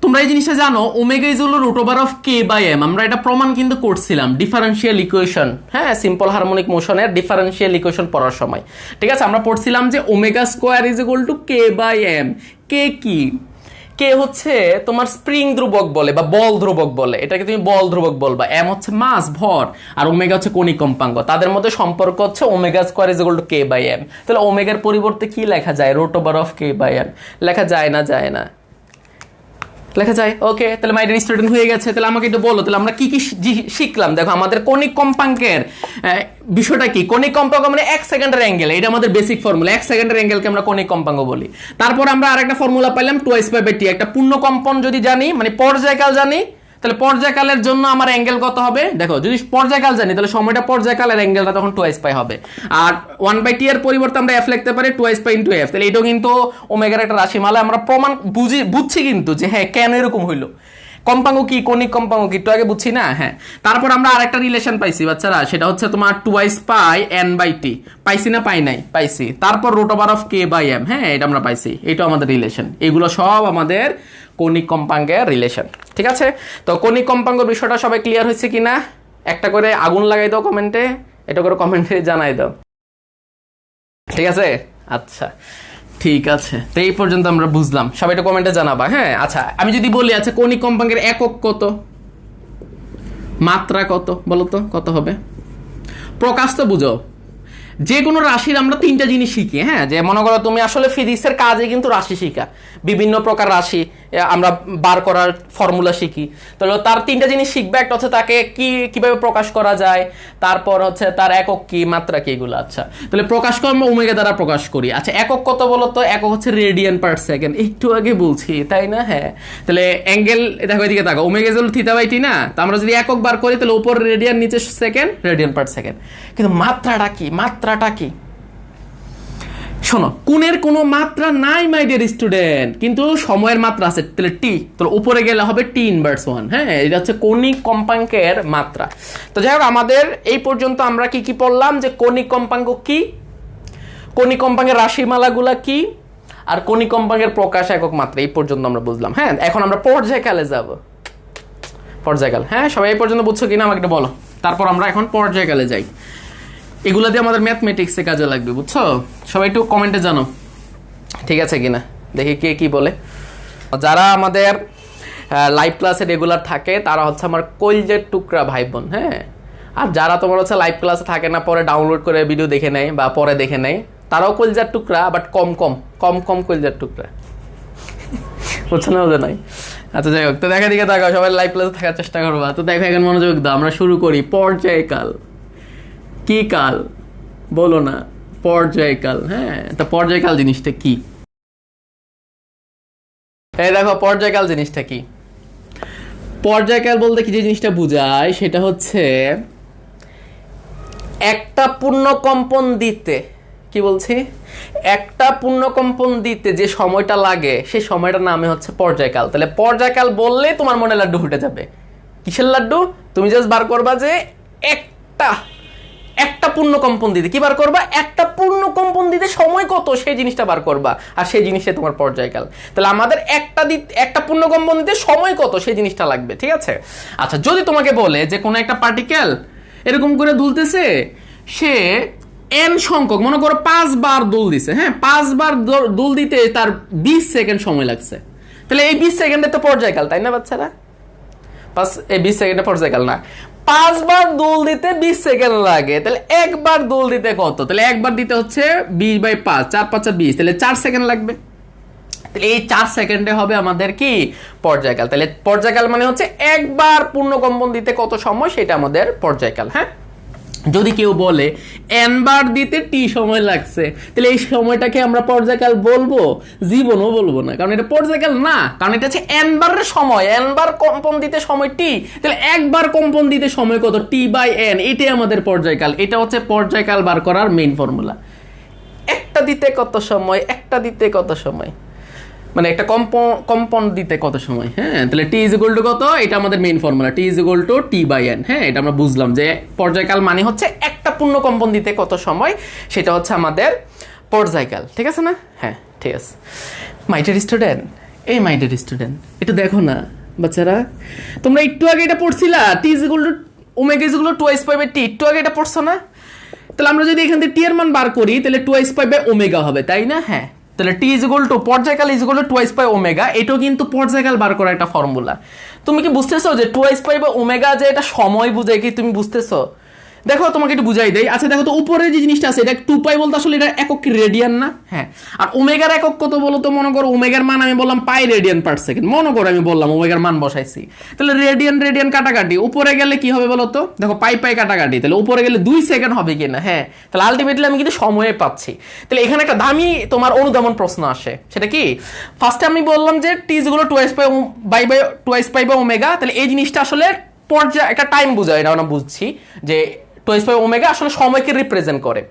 তোমরা এই জিনিসটা জানো, ওমেগা ইজ হলো root over of K by M. আমরা এটা প্রমাণ কিন্তু করছিলাম ডিফারেনশিয়াল ইকুয়েশন, হ্যাঁ, সিম্পল হারমোনিক মোশনের ডিফারেনশিয়াল ইকুয়েশন পড়ার সময়, ঠিক আছে। আমরা পড়ছিলাম যে omega square is equal to K by M. K কি, কে হচ্ছে তোমার স্প্রিং ধ্রুবক বলে বা বল ধ্রুবক বলে, এটাকে তুমি বল ধ্রুবক বলবা। এম হচ্ছে মাস, ভর, আর ওমেগা হচ্ছে কৌণিক কম্পাঙ্ক। তাদের মধ্যে সম্পর্ক হচ্ছে omega square is equal to K by m. তাহলে ওমেগার পরিবর্তে কি লেখা যায়, root over of K by m লেখা যায় না, যায় না, লেখা যায়। ওকে, তাহলে মাই ডিয়ার স্টুডেন্ট হয়ে গেছে। তাহলে আমাকে একটু বলো, তাহলে আমরা কি কি শিখলাম। দেখো আমাদের কৌণিক কম্পাঙ্কের বিষয়টা কি, কৌণিক কম্পাঙ্ক মানে 1 সেকেন্ডের অ্যাঙ্গেল, এটা আমাদের বেসিক ফর্মুলা, 1 সেকেন্ডের অ্যাঙ্গেলকে আমরা কৌণিক কম্পাঙ্ক বলি। তারপর আমরা আরেকটা ফর্মুলা পাইলাম 2s পাই বাই টি, একটা পূর্ণ কম্পন যদি জানি, মানে পর্যায়কাল জানি, তাহলে পর্যায়কালের জন্য আমার অ্যাঙ্গেল কত হবে, দেখো যদি পর্যায়কাল জানি তাহলে সময়টা পর্যায়কালের অ্যাঙ্গেলটা তখন 2s পাই হবে। আর 1 বাই টি এর পরিবর্তে আমরা f লিখতে পারি 2s পাই ইনটু f। তাহলে এটাও কিন্তু ওমেগার একটা রাশিমালা, আমরা প্রমাণ বুঝছি কিন্তু যে হ্যাঁ কেন এরকম হইলো। কম্পাঙ্ক কি, কৌণিক কম্পাঙ্ক কি, একটু আগে বুঝছি না। হ্যাঁ, তারপর আমরা আরেকটা রিলেশন পাইছি বাচ্চারা, সেটা হচ্ছে তোমার 2s পাই n বাই টি, পাইছি না পাই নাই, পাইছি। তারপর root over of K by M, হ্যাঁ এটা আমরা পাইছি, এটাও আমাদের রিলেশন। এগুলো সব আমাদের কৌণিক কম্পাঙ্কের রিলেশন, ঠিক আছে। তো কৌণিক কম্পাঙ্ক বিষয়টা সবাই ক্লিয়ার হয়েছে কিনা, একটা করে আগুন লাগাই দাও কমেন্টে, এটা করে কমেন্টে জানাই দাও, ঠিক আছে। আচ্ছা ঠিক আছে, তো এই পর্যন্ত আমরা বুঝলাম, সবাই একটু কমেন্টে জানাবা। হ্যাঁ, আচ্ছা আমি যদি বলি, আচ্ছা কৌণিক কম্পাঙ্কের একক কত, মাত্রা কত, বলো তো কত হবে। প্রকাশ তো বুঝো, যে কোনো রাশির আমরা 3টা জিনিস শিখি। হ্যাঁ, যে মনে করো তুমি আসলে ফিজিক্সের কাজে কিন্তু রাশি শিখা, বিভিন্ন প্রকার রাশি আমরা বার করার ফর্মুলা শিখি। তো তার 3টা জিনিস শিখবে, একটা হচ্ছে তাকে কিভাবে প্রকাশ করা যায়, তারপর হচ্ছে তার একক কি, মাত্রা কি, এগুলো। আচ্ছা, তাহলে প্রকাশ কর্ম ওমেগা দ্বারা প্রকাশ করি। আচ্ছা একক কত বলো তো, একক হচ্ছে রেডিয়ান পার সেকেন্ড, একটু আগে বলছি তাই না। হ্যাঁ, তাহলে অ্যাঙ্গেল দেখো এদিকে তাকাও, ওমেগা হলো থিটা বাই টি না, তো আমরা যদি একক বার করি তাহলে উপর রেডিয়ান, নিচে সেকেন্ড, রেডিয়ান পার সেকেন্ড। কিন্তু মাত্রাটা কি, মাত্রাটা কি, শোনো, কোণের কোনো মাত্রা নাই মাই ডিয়ার স্টুডেন্ট, কিন্তু সময়ের মাত্রা আছে, তাহলে টি, তাহলে উপরে গেলে হবে টি ইনভার্স 1। হ্যাঁ, এটা হচ্ছে কৌণিক কম্পাঙ্কের মাত্রা। তো যাই হোক, আমাদের এই পর্যন্ত আমরা কি কি পড়লাম, যে কৌণিক কম্পাঙ্ক কি, কৌণিক কম্পাঙ্কের রাশিমালাগুলা কি, আর কৌণিক কম্পাঙ্কের প্রকাশ, একক, মাত্রা, এই পর্যন্ত আমরা বুঝলাম। হ্যাঁ, এখন আমরা পর্যায়কালে যাব, পর্যায়কাল। হ্যাঁ, সবাই এই পর্যন্ত বুঝছো কিনা আমাকে একটু বলো, তারপর আমরা এখন পর্যায়কালে যাই। এগুলো দিয়ে আমাদের ম্যাথমেটিক্সে কাজে লাগবে, বুঝছো। সবাই একটু কমেন্টে জানো, ঠিক আছে কিনা, দেখি কে কি বলে। যারা আমাদের লাইভ ক্লাসে রেগুলার থাকে তারা হচ্ছে আমার কলজের টুকরা ভাই বোন। হ্যাঁ, আর যারা তোমার হচ্ছে লাইভ ক্লাসে থাকে না, পরে ডাউনলোড করে ভিডিও দেখে নেয় বা পরে দেখে নেয়, তারাও কলজার টুকরা, বাট কম কম কম কম কলজার টুকরা, বুঝছো না, বোঝে নাই। আচ্ছা যাই হোক, তো দেখা দিকে থাকো, সবাই লাইভ ক্লাসে থাকার চেষ্টা করবা। তো দেখো এখন মনোযোগ দাও, আমরা শুরু করি। পর্যায়কাল কি কাল বলো না, পর্যায়কাল। হ্যাঁ, তো পর্যায়কাল জিনিসটা কি, এই দেখো পর্যায়কাল জিনিসটা কি। পর্যায়কাল বলতে কি যে জিনিসটা বোঝায় সেটা হচ্ছে একটা পূর্ণকম্পন দিতে, কি বলছি, একটা পূর্ণকম্পন দিতে যে সময়টা লাগে সেই সময়টার নামে হচ্ছে পর্যায়কাল। তাহলে পর্যায়কাল বললে তোমার মনে লাড্ডু ফুটে যাবে। কিসের লাড্ডু? তুমি জাস্ট বার করবা যে একটা একটা পূর্ণকম্পন দিতে, কি বার করবা? একটা পূর্ণকম্পন দিতে সময় কত সেই জিনিসটা বার করবা, আর সেই জিনিসটা তোমার পর্যায়কাল। তাহলে আমাদের একটা পূর্ণকম্পন দিতে সময় কত সেই জিনিসটা লাগবে, ঠিক আছে? আচ্ছা, যদি তোমাকে বলে যে কোনো একটা পার্টিকেল এরকম করে দুলতেছে, সে এন সংখ্যক, মনে করো 5 বার দুল দিছে, হ্যাঁ 5 বার দুল দিতে তার 20 সেকেন্ড সময় লাগছে, তাহলে এই 20 সেকেন্ডে তো পর্যায়কাল, তাই না বাচ্চারা? 20 সেকেন্ডে পর্যায়কাল না, 5 বার দুল দিতে 20 সেকেন্ড লাগে, তাহলে একবার দুল দিতে কত? তাহলে একবার দিতে হচ্ছে 20/5, 4×5 = 20, তাহলে 4 সেকেন্ড লাগবে। তাহলে এই 4 সেকেন্ডে হবে আমাদের কি পর্যায়কাল। তাহলে পর্যায়কাল মানে হচ্ছে একবার পূর্ণকম্পন দিতে কত সময়, সেটা আমাদের পর্যায়কাল। হ্যাঁ, যদি কেউ বলে n বার দিতে t সময় লাগছে, তাহলে এই সময়টাকে আমরা পর্যায়কাল বলবো? জীবনও বলবো না, কারণ এটা পর্যায়কাল না, কারণ এটা হচ্ছে n বারের সময়, n বার কম্পন দিতে সময় t, তাহলে একবার কম্পন দিতে সময় কত? t/n, এটাই আমাদের পর্যায়কাল। এটা হচ্ছে পর্যায়কাল বার করার মেইন ফর্মুলা। একটা দিতে কত সময়, একটা দিতে কত সময়, মানে একটা কম্পন দিতে কত সময়। হ্যাঁ, তাহলে t = কত, এটা আমাদের মেইন ফর্মুলা, t = t/n। হ্যাঁ, এটা আমরা বুঝলাম যে পর্যায়কাল মানে হচ্ছে একটা পূর্ণ কম্পন দিতে কত সময়, সেটা হচ্ছে আমাদের পর্যায়কাল। ঠিক আছে না? হ্যাঁ, ঠিক আছে। মাই ডিয়ার স্টুডেন্ট, এই মাই ডিয়ার স্টুডেন্ট, একটু দেখো না বাচ্চারা, তোমরা একটু আগে এটা পড়ছিলা, t = ω = 2π/t, একটু আগে এটা পড়ছো না? তাহলে আমরা যদি এখান থেকে t এর মান বার করি, তাহলে 2π/ω হবে, তাই না? হ্যাঁ, তাহলে t পর্যায়কাল = 2π/ω, এটাও কিন্তু পর্যায়কাল বার করার একটা ফর্মুলা। তুমি কি বুঝতেছো যে 2π/ω যে এটা সময় বুঝায়, কি তুমি বুঝতেছো? দেখো তোমাকে একটু বুঝাই দেই। আচ্ছা দেখো তো, উপরে যে জিনিসটা আছে এটা 2π বলতে আসলে এটা একক কি রেডিয়ান না? হ্যাঁ, আর ওমেগার একক কত বলো তো? মনে করো ওমেগার মান আমি বললাম পাই রেডিয়ান পার সেকেন্ড, মনে করো আমি বললাম ওমেগার মান বসাইছি, তাহলে রেডিয়ান কাটাকাটি, উপরে গেলে কি হবে বলো তো? দেখো পাই কাটাকাটি, তাহলে উপরে গেলে 2 সেকেন্ড হবে কিনা? হ্যাঁ, তাহলে আলটিমেটলি আমি কিন্তু সময়ে পাচ্ছি। তাহলে এখানে একটা দামি তোমার অনুধাবন প্রশ্ন আসে, সেটা কি? ফার্স্টে আমি বললাম যে t = 2π/ω, তাহলে এই জিনিসটা আসলে পর্যায় একটা টাইম বোঝায়, এটা আমরা বুঝছি যে 2π/ω আসলে সময়কে রিপ্রেজেন্ট করে।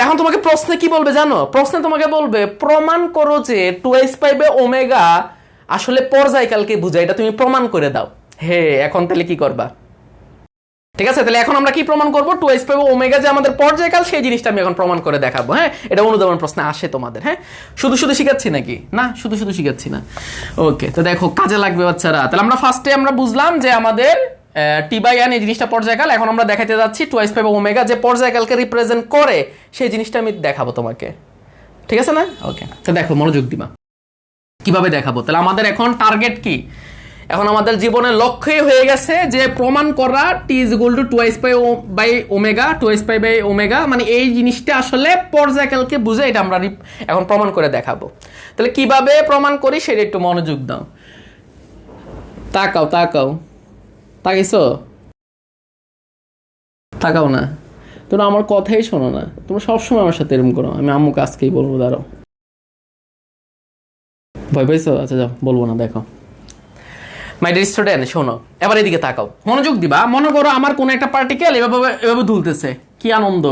এখন তোমাকে প্রশ্নে কি বলবে জানো? প্রশ্নে তোমাকে বলবে প্রমাণ করো যে 2π/ω আসলে পর্যায়কালকে বোঝায়, এটা তুমি প্রমাণ করে দাও। হে, এখন তাহলে কি করবা? ঠিক আছে, তাহলে এখন আমরা কি প্রমাণ করব? 2π/ω যে আমাদের পর্যায়কাল, সেই জিনিসটা আমি এখন প্রমাণ করে দেখাবো। হ্যাঁ, এটা অনুধাবন প্রশ্নে আসে তোমাদের। হ্যাঁ, শুধু শিখাচ্ছি নাকি? না, শুধু শিখাচ্ছি না। ওকে, তো দেখো কাজে লাগবে বাচ্চারা। তাহলে আমরা ফার্স্টে আমরা বুঝলাম যে আমাদের t/n এই জিনিসটা পর্যায়কাল। এখন আমরা দেখাতে যাচ্ছি 2π/ω যে পর্যায়কালকে রিপ্রেজেন্ট করে, সেই জিনিসটা আমি দেখাবো তোমাকে। ঠিক আছে না? ওকে, তো দেখো মনোযোগ দিবা কিভাবে দেখাবো। তাহলে আমাদের এখন টার্গেট কি? এখন আমাদের জীবনের লক্ষ্যই হয়ে গেছে যে প্রমাণ করা t = 2π/ω, মানে এই জিনিসটা আসলে পর্যায়কালকে বুঝে, এটা আমরা এখন প্রমাণ করে দেখাবো। তাহলে কিভাবে প্রমাণ করি সেটা একটু মনোযোগ দাও। তাকাইছো? তাকাও না, তোমরা আমার কথাই শোনো না, তোমরা সবসময় আমার সাথে এরকম করো। আমি আম্মুকে আজকেই বলবো, দাঁড়াও। ভয় পাইছো? আচ্ছা যাও, বলবো না। দেখো মাই ডিয়ার স্টুডেন্ট, শোনো, এবার এদিকে তাকাও, মনোযোগ দিবা। মনে করো আমার কোন একটা পার্টিকেল এভাবে দুলতেছে, কি আনন্দ,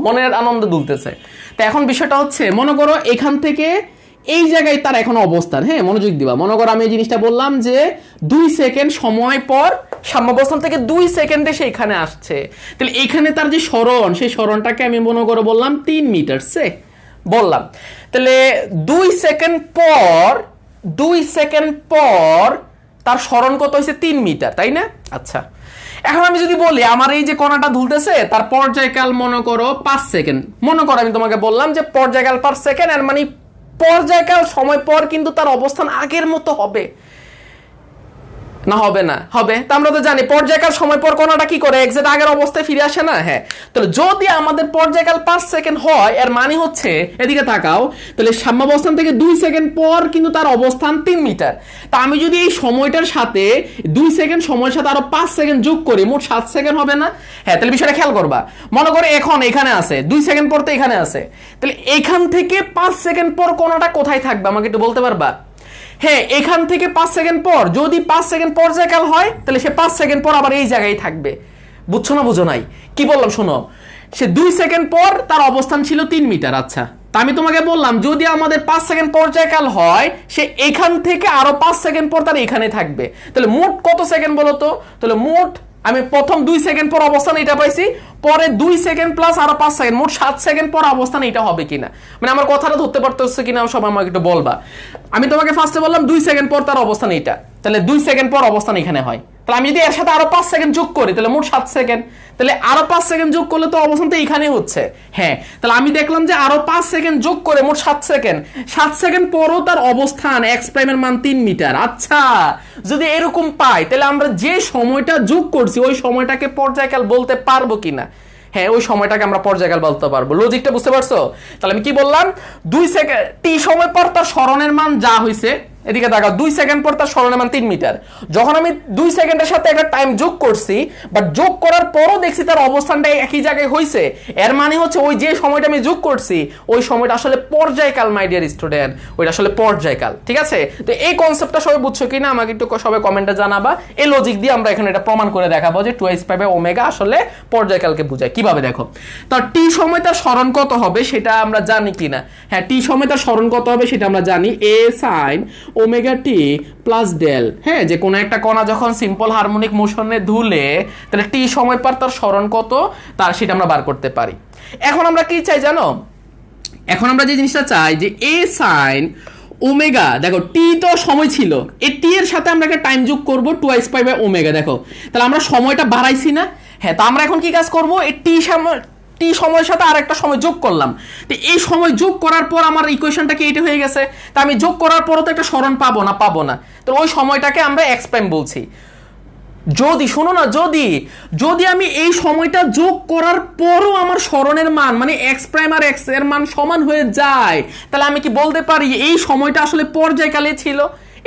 মনের আনন্দ দুলতেছে। তো এখন বিষয়টা হচ্ছে, মনে করো এখান থেকে এই জায়গায় তার এখন অবস্থান। হ্যাঁ, মনোযোগ দিবা। মনে করো আমি এই জিনিসটা বললাম যে 2 সেকেন্ড সময় পর সাম্যাবস্থান থেকে 2 সেকেন্ডে সে এখানে আসছে, তাহলে এখানে তার যে সরণ, সেই সরণটাকে আমি মনে করো বললাম 3 মিটার বললাম। তাহলে 2 সেকেন্ড পর তার সরণ কত হয়েছে? 3 মিটার, তাই না? আচ্ছা, এখন আমি যদি বলি আমার এই যে কণাটা দুলতেছে তার পর্যায়কাল মনে করো 5 সেকেন্ড। মনে করো আমি তোমাকে বললাম যে পর্যায়কাল পার সেকেন্ড, আর মানে পর্যায়কাল সময় পর কিন্তু তার অবস্থান আগের মতো হবে না? হবে না? হবে। তা আমরা তো জানি পর্যায়কাল সময় পর কণাটা কি করে? এক্সাক্ট আগের অবস্থায় ফিরে আসে না? হ্যাঁ, তাহলে যদি আমাদের পর্যায়কাল 5 সেকেন্ড হয়, এর মানে হচ্ছে, এদিকে তাকাও, তাহলে সাম্যাবস্থান থেকে 2 সেকেন্ড পর কিন্তু তার অবস্থান 3 মিটার। তা আমি যদি এই সময়টার সাথে 2 সেকেন্ড সময়ের সাথে আরো 5 সেকেন্ড যোগ করি, মোট 7 সেকেন্ড হবে না? হ্যাঁ, তাহলে বিষয়টা খেয়াল করবা। মনে করো এখন এখানে আছে, 2 সেকেন্ড পর তো এখানে আছে, তাহলে এখান থেকে 5 সেকেন্ড পর কণাটা কোথায় থাকবে আমাকে একটু বলতে পারবা? হ্যাঁ, এখান থেকে 5 সেকেন্ড পর, যদি 5 সেকেন্ড পর্যায়কাল হয়, তাহলে সে 5 সেকেন্ড পর আবার এই জায়গায় থাকবে। বুঝছো না বুঝো নাই? কি বললাম শোনো, সে 2 সেকেন্ড পর তার অবস্থান ছিল 3 মিটার। আচ্ছা, তা আমি তোমাকে বললাম যদি আমাদের 5 সেকেন্ড পর্যায়কাল হয়, সে এখান থেকে আরো 5 সেকেন্ড পর তার এখানে থাকবে। তাহলে মোট কত সেকেন্ড বলো তো? তাহলে মোট আমি প্রথম 2 সেকেন্ড পর অবস্থান এটা পাইছি, পরে 2 সেকেন্ড প্লাস আরো 5 সেকেন্ড, মোট 7 সেকেন্ড পর অবস্থান এটা হবে কিনা, মানে আমার কথাটা ধরতে পারতেছে কিনা সব আমাকে একটু বলবা। আমি তোমাকে ফার্স্টে বললাম 2 সেকেন্ড পর তার অবস্থান এটা, তাহলে 2 সেকেন্ড পর অবস্থান এখানে হয়। তাহলে আমি যদি এর সাথে আরো 5 সেকেন্ড যোগ করি তাহলে মোট 7 সেকেন্ড, তাহলে আরো 5 সেকেন্ড যোগ করলে তো অবস্থান তো এখানেই হচ্ছে। হ্যাঁ, তাহলে আমি দেখলাম যে আরো 5 সেকেন্ড যোগ করে মোট 7 সেকেন্ড, 7 সেকেন্ড পরও তার অবস্থান এক্স প্রাইমের মান 3 মিটার। আচ্ছা, যদি এরকম পাই তাহলে আমরা যে সময়টা যোগ করছি ওই সময়টাকে পর্যায়কাল বলতে পারবো কিনা? হ্যাঁ, ওই সময়টাকে আমরা পর্যায়কাল বলতে পারবো। লজিকটা বুঝতে পারছো? তাহলে আমি কি বললাম, 2 সেকেন্ড টি সময় পর তার সরণের মান যা হয়েছে, এদিকে তাকাও, 2 সেকেন্ড পর তার সরণের মান 3 মিটার। যখন আমি 2 সেকেন্ডের সাথে একটা টাইম যোগ করছি, বাট যোগ করার পরও দেখছি তার অবস্থানটা একই জায়গায় হয়েছে, এর মানে হচ্ছে ওই যে সময়টা আমি যোগ করছি ওই সময়টা আসলে পর্যায়কাল। মাই ডিয়ার স্টুডেন্ট, ওইটা আসলে পর্যায়কাল। ঠিক আছে? তো এই কনসেপ্টটা সবাই বুঝছো কিনা আমাকে একটু সবাই কমেন্টে জানাবা। এই লজিক দিয়ে আমরা এখানে এটা প্রমাণ করে দেখাবো যে 2s/ω আসলে পর্যায়কালকে বোঝায়। কিভাবে দেখো, তার টি সময় তার সরণ কত হবে সেটা আমরা জানি কিনা? হ্যাঁ, টি সময় তার সরণ কত হবে সেটা আমরা জানি, a sin omega t plus del. হ্যাঁ, যে কোনো একটা কণা যখন সিম্পল হারমোনিক মোশনে ধুলে তাহলে টি সময় পর তার সরণ কত তার সেটা আমরা বার করতে পারি। এখন আমরা কি চাই জানো? এখন আমরা যে জিনিসটা চাই যে a sin ওমেগা, দেখো টি তো সময় ছিল, এই টি এর সাথে আমরা একটা টাইম যোগ করব 2s/ω। দেখো তাহলে আমরা সময়টা বাড়াইছি না? হ্যাঁ, তো আমরা এখন কি কাজ করব, এই টি সময়ের সাথে আর একটা সময় যোগ করলাম। তো এই সময় যোগ করার পর আমার ইকুয়েশনটা কি এটা হয়ে গেছে? তা আমি যোগ করার পরও তো একটা সরণ পাবো না? তো ওই সময়টাকে আমরা এক্স প্রাইম বলছি। যদি শোনো না, যদি আমি এই সময়টা যোগ করার পরও আমার সরণের মান মানে এক্স প্রাইম আর এক্স এর মান সমান হয়ে যায়, তাহলে আমি কি বলতে পারি এই সময়টা আসলে পর্যায়কালে ছিল?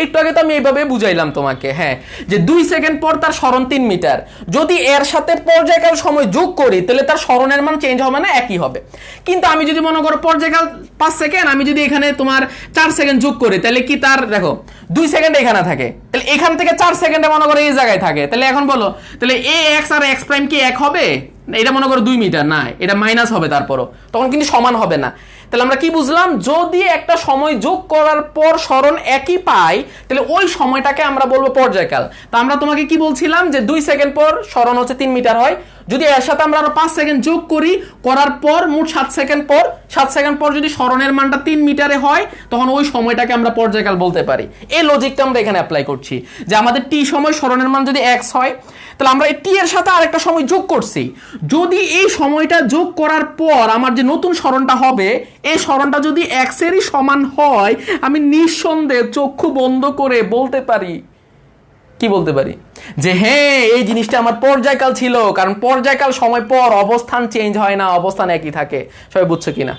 একটু আগে তো আমি এইভাবে বুঝাইলাম তোমাকে। হ্যাঁ, যে 2 সেকেন্ড পর তার সরণ 3 মিটার, যদি এর সাথে পর্যায়কাল সময় যোগ করি তাহলে তার সরণের মান চেঞ্জ হবে না, একই হবে। কিন্তু আমি যদি মনে করো পর্যায়কাল 5 সেকেন্ড, আমি যদি এখানে তোমার 4 সেকেন্ড যোগ করি তাহলে কি তার দেখো 2 সেকেন্ড এখানে থাকে, তাহলে এখান থেকে 4 সেকেন্ডে মনে করো এই জায়গায় থাকে, তাহলে এখন বলো তাহলে এ এক্স আর এক্স প্রাইম কি এক হবে? এটা মনে করো 2 মিটার, না এটা মাইনাস হবে, তারপরও তখন কিন্তু সমান হবে না। তাহলে আমরা কি বুঝলাম, যদি একটা সময় যোগ করার পর সরণ একই পাই তাহলে ওই সময়টাকে আমরা বলবো পর্যায়কাল। তা আমরা তোমাকে কি বলছিলাম যে 2 সেকেন্ড পর সরণ হচ্ছে 3 মিটার হয়, যদি এর সাথে আমরা আরো 5 সেকেন্ড যোগ করি, করার পর মোট 7 সেকেন্ড পর যদি সরণের মানটা 3 মিটারে হয় তখন ওই সময়টাকে আমরা পর্যায়কাল বলতে পারি। এই লজিকটা আমরা এখানে অ্যাপ্লাই করছি যে আমাদের টি সময় সরণের মান যদি x হয় তাহলে আমরা এই টি এর সাথে আরেকটা সময় যোগ করছি, যদি এই সময়টা যোগ করার পর আমার যে নতুন সরণটা হবে এই সরণটা যদি x এরই সমান হয়, আমি নিঃসন্দেহে চক্ষু বন্ধ করে বলতে পারি, কি বলতে পারি, যে হ্যাঁ এই জিনিসটা আমার পর্যায়কাল ছিল, কারণ পর্যায়কাল সময় পর অবস্থান চেঞ্জ হয় না, অবস্থান একই থাকে। সবাই বুঝছো কিনা?